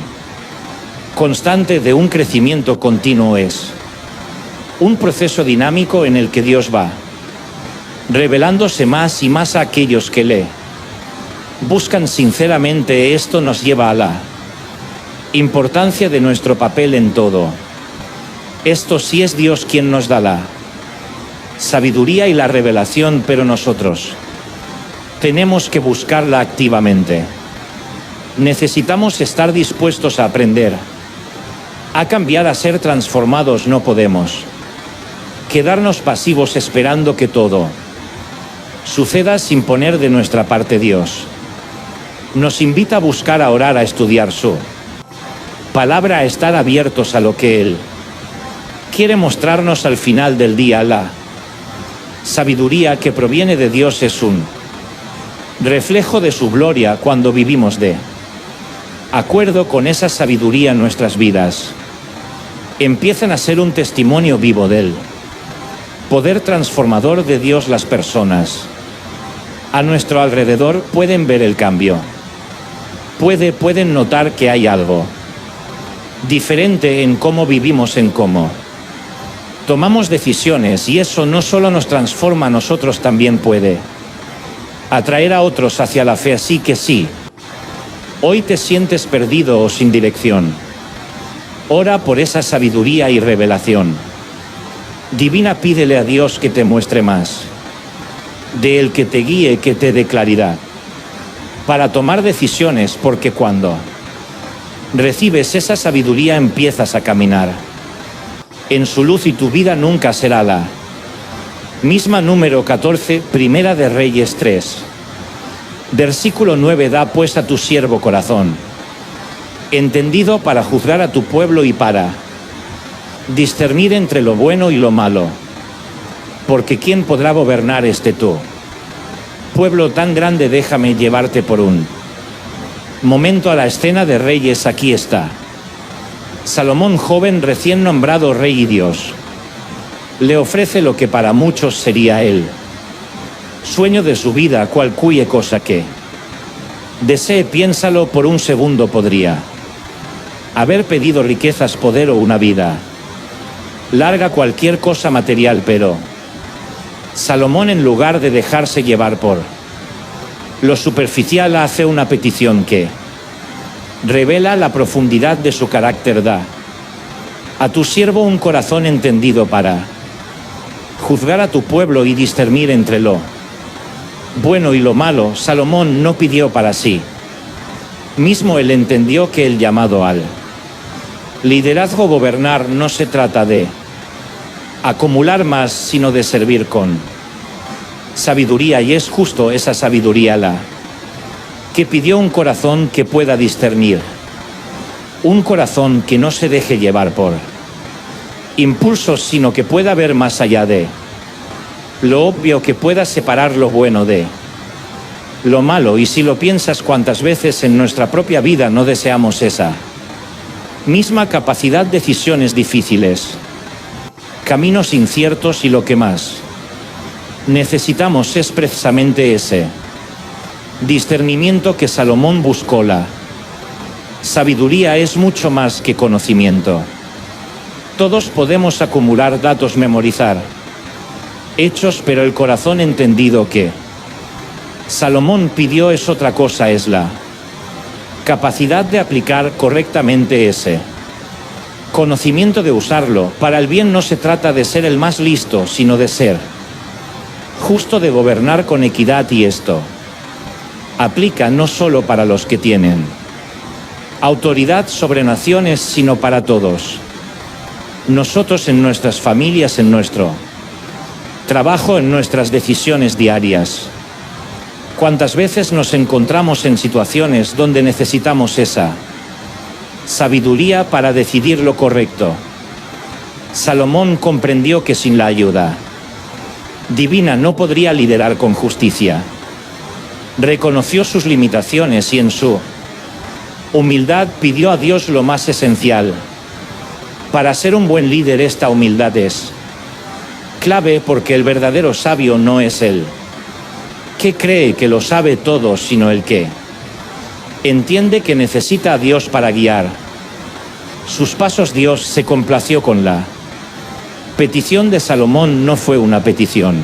constante de un crecimiento continuo. Es un proceso dinámico en el que Dios va revelándose más y más a aquellos que le buscan sinceramente. Esto nos lleva a la importancia de nuestro papel en todo esto. Sí, es Dios quien nos da la sabiduría y la revelación, pero nosotros tenemos que buscarla activamente. Necesitamos estar dispuestos a aprender, a cambiar, a ser transformados. No podemos quedarnos pasivos esperando que todo suceda sin poner de nuestra parte. Dios nos invita a buscar, a orar, a estudiar su palabra, a estar abiertos a lo que Él quiere mostrarnos al final del día. La sabiduría que proviene de Dios es un reflejo de su gloria. Cuando vivimos de acuerdo con esa sabiduría, nuestras vidas empiezan a ser un testimonio vivo del poder transformador de Dios. Las personas a nuestro alrededor pueden ver el cambio, pueden notar que hay algo diferente en cómo vivimos, en cómo tomamos decisiones, y eso no solo nos transforma a nosotros, también puede atraer a otros hacia la fe. Así que sí, hoy te sientes perdido o sin dirección, ora por esa sabiduría y revelación divina. Pídele a Dios que te muestre más de Él, que te guíe, que te dé claridad para tomar decisiones, porque cuando recibes esa sabiduría empiezas a caminar en su luz y tu vida nunca será la misma. Número 14, Primera de Reyes 3, versículo 9. Da pues a tu siervo corazón entendido para juzgar a tu pueblo y para discernir entre lo bueno y lo malo, porque ¿quién podrá gobernar este tu pueblo tan grande? Déjame llevarte por un momento a la escena de Reyes. Aquí está Salomón, joven, recién nombrado rey, y Dios le ofrece lo que para muchos sería el sueño de su vida. Cualquier cosa que desee, piénsalo por un segundo, podría haber pedido riquezas, poder o una vida larga, cualquier cosa material, pero Salomón, en lugar de dejarse llevar por lo superficial, hace una petición que revela la profundidad de su carácter. Da a tu siervo un corazón entendido para juzgar a tu pueblo y discernir entre lo bueno y lo malo. Salomón no pidió para sí mismo, él entendió que el llamado al liderazgo, gobernar, no se trata de acumular más, sino de servir con sabiduría, y es justo esa sabiduría la que pidió: un corazón que pueda discernir, un corazón que no se deje llevar por impulsos, sino que pueda ver más allá de lo obvio, que pueda separar lo bueno de lo malo. Y si lo piensas, cuántas veces en nuestra propia vida no deseamos esa misma capacidad, decisiones difíciles, caminos inciertos, y lo que más necesitamos es precisamente ese discernimiento que Salomón buscó. La sabiduría es mucho más que conocimiento. Todos podemos acumular datos, memorizar hechos, pero el corazón entendido que Salomón pidió es otra cosa, es la capacidad de aplicar correctamente ese conocimiento, de usarlo para el bien. No se trata de ser el más listo, sino de ser justo, de gobernar con equidad, y esto aplica no solo para los que tienen autoridad sobre naciones, sino para todos. Nosotros en nuestras familias, en nuestro trabajo, en nuestras decisiones diarias. ¿Cuántas veces nos encontramos en situaciones donde necesitamos esa sabiduría para decidir lo correcto? Salomón comprendió que sin la ayuda divina no podría liderar con justicia. Reconoció sus limitaciones y en su humildad pidió a Dios lo más esencial. Para ser un buen líder, esta humildad es clave, porque el verdadero sabio no es él que cree que lo sabe todo, sino el que entiende que necesita a Dios para guiar sus pasos. Dios se complació con la petición de Salomón. No fue una petición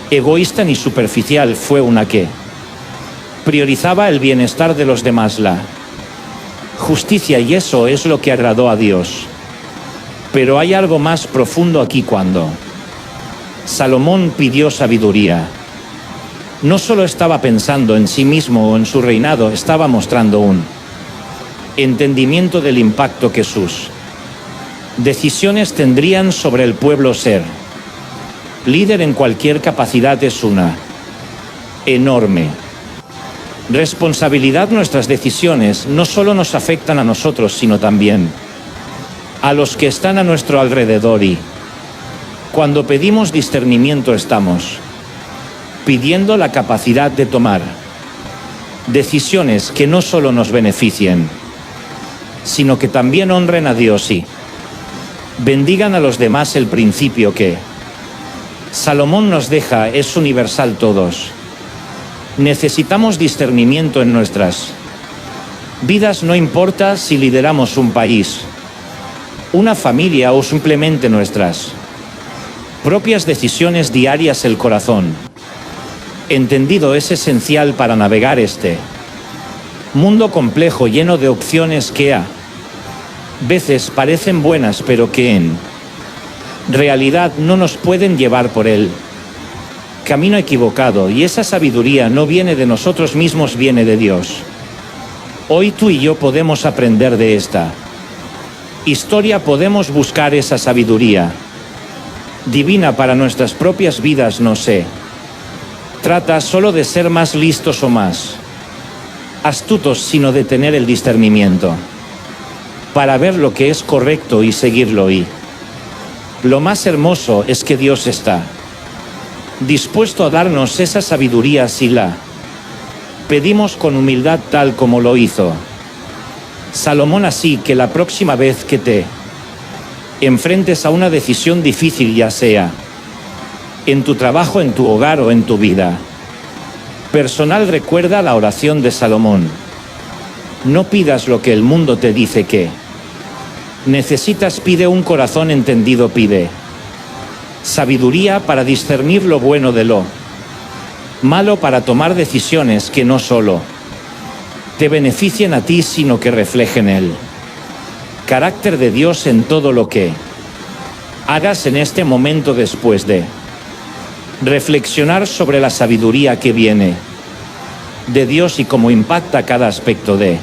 egoísta ni superficial, fue una que priorizaba el bienestar de los demás, la justicia, y eso es lo que agradó a Dios. Pero hay algo más profundo aquí. Cuando Salomón pidió sabiduría, no solo estaba pensando en sí mismo o en su reinado, estaba mostrando un entendimiento del impacto que sus decisiones tendrían sobre el pueblo. Ser líder en cualquier capacidad es una enorme responsabilidad. Nuestras decisiones no solo nos afectan a nosotros, sino también a los que están a nuestro alrededor, y cuando pedimos discernimiento estamos pidiendo la capacidad de tomar decisiones que no solo nos beneficien, sino que también honren a Dios y bendigan a los demás. El principio que Salomón nos deja es universal. Todos necesitamos discernimiento en nuestras vidas, no importa si lideramos un país, una familia o simplemente nuestras propias decisiones diarias. El corazón entendido es esencial para navegar este mundo complejo, lleno de opciones que a veces parecen buenas, pero que en realidad no nos pueden llevar por el camino equivocado. Y esa sabiduría no viene de nosotros mismos, viene de Dios. Hoy tú y yo podemos aprender de esta historia, podemos buscar esa sabiduría divina para nuestras propias vidas. No se trata solo de ser más listos o más astutos, sino de tener el discernimiento para ver lo que es correcto y seguirlo. Y lo más hermoso es que Dios está dispuesto a darnos esa sabiduría si la pedimos con humildad, tal como lo hizo Salomón. Así que la próxima vez que te enfrentes a una decisión difícil, ya sea en tu trabajo, en tu hogar o en tu vida personal, recuerda la oración de Salomón. No pidas lo que el mundo te dice que necesitas, pide un corazón entendido, pide sabiduría para discernir lo bueno de lo malo, para tomar decisiones que no solo te beneficien a ti, sino que reflejen el carácter de Dios en todo lo que hagas en este momento. Después de reflexionar sobre la sabiduría que viene de Dios y cómo impacta cada aspecto de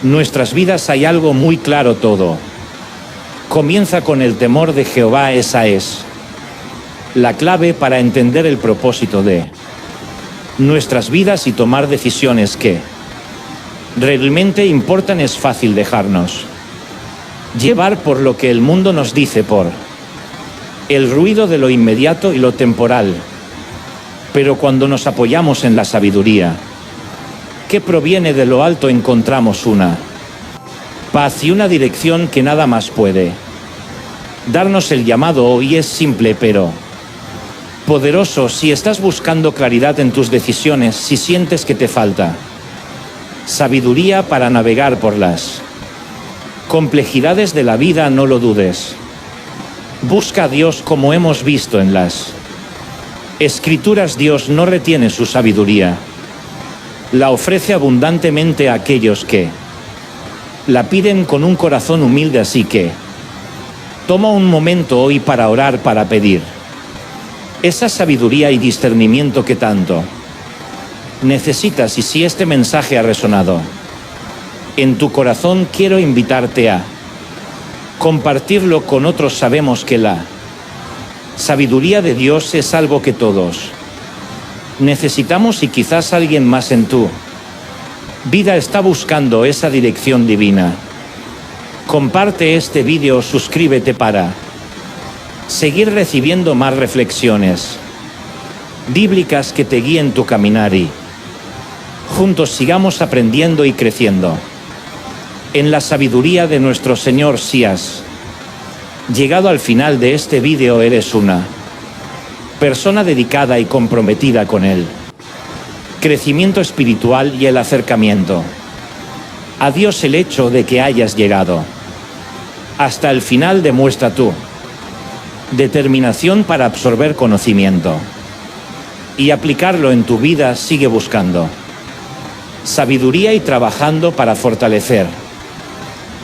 nuestras vidas, hay algo muy claro: todo comienza con el temor de Jehová. Esa es la clave para entender el propósito de nuestras vidas y tomar decisiones que realmente importan. Es fácil dejarnos llevar por lo que el mundo nos dice, por el ruido de lo inmediato y lo temporal. Pero cuando nos apoyamos en la sabiduría que proviene de lo alto, encontramos una paz y una dirección que nada más puede darnos. El llamado hoy es simple pero poderoso. Si estás buscando claridad en tus decisiones, si sientes que te falta sabiduría para navegar por las complejidades de la vida, no lo dudes. Busca a Dios, como hemos visto en las Escrituras. Dios no retiene su sabiduría, la ofrece abundantemente a aquellos que la piden con un corazón humilde. Así que toma un momento hoy para orar, para pedir esa sabiduría y discernimiento que tanto necesitas. Y si este mensaje ha resonado En tu corazón quiero invitarte a compartirlo con otros. Sabemos que la sabiduría de Dios es algo que todos necesitamos y quizás alguien más en tu vida está buscando esa dirección divina. Comparte este vídeo, suscríbete para seguir recibiendo más reflexiones bíblicas que te guíen tu caminar y juntos sigamos aprendiendo y creciendo en la sabiduría de nuestro Señor. Si has llegado al final de este vídeo, eres una persona dedicada y comprometida con el crecimiento espiritual y el acercamiento a Dios. El hecho de que hayas llegado hasta el final demuestra tu determinación para absorber conocimiento y aplicarlo en tu vida. Sigue buscando sabiduría y trabajando para fortalecer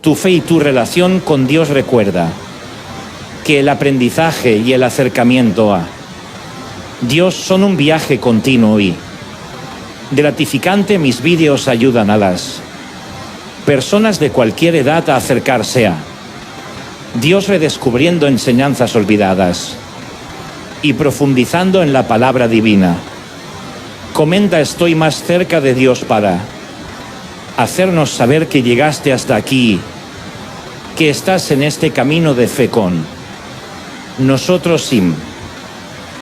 tu fe y tu relación con Dios. Recuerda que el aprendizaje y el acercamiento a Dios son un viaje continuo y gratificante. Mis vídeos ayudan a las personas de cualquier edad a acercarse a Dios, redescubriendo enseñanzas olvidadas y profundizando en la palabra divina. Comenta: estoy más cerca de Dios, para hacernos saber que llegaste hasta aquí, que estás en este camino de fe con nosotros. Sim.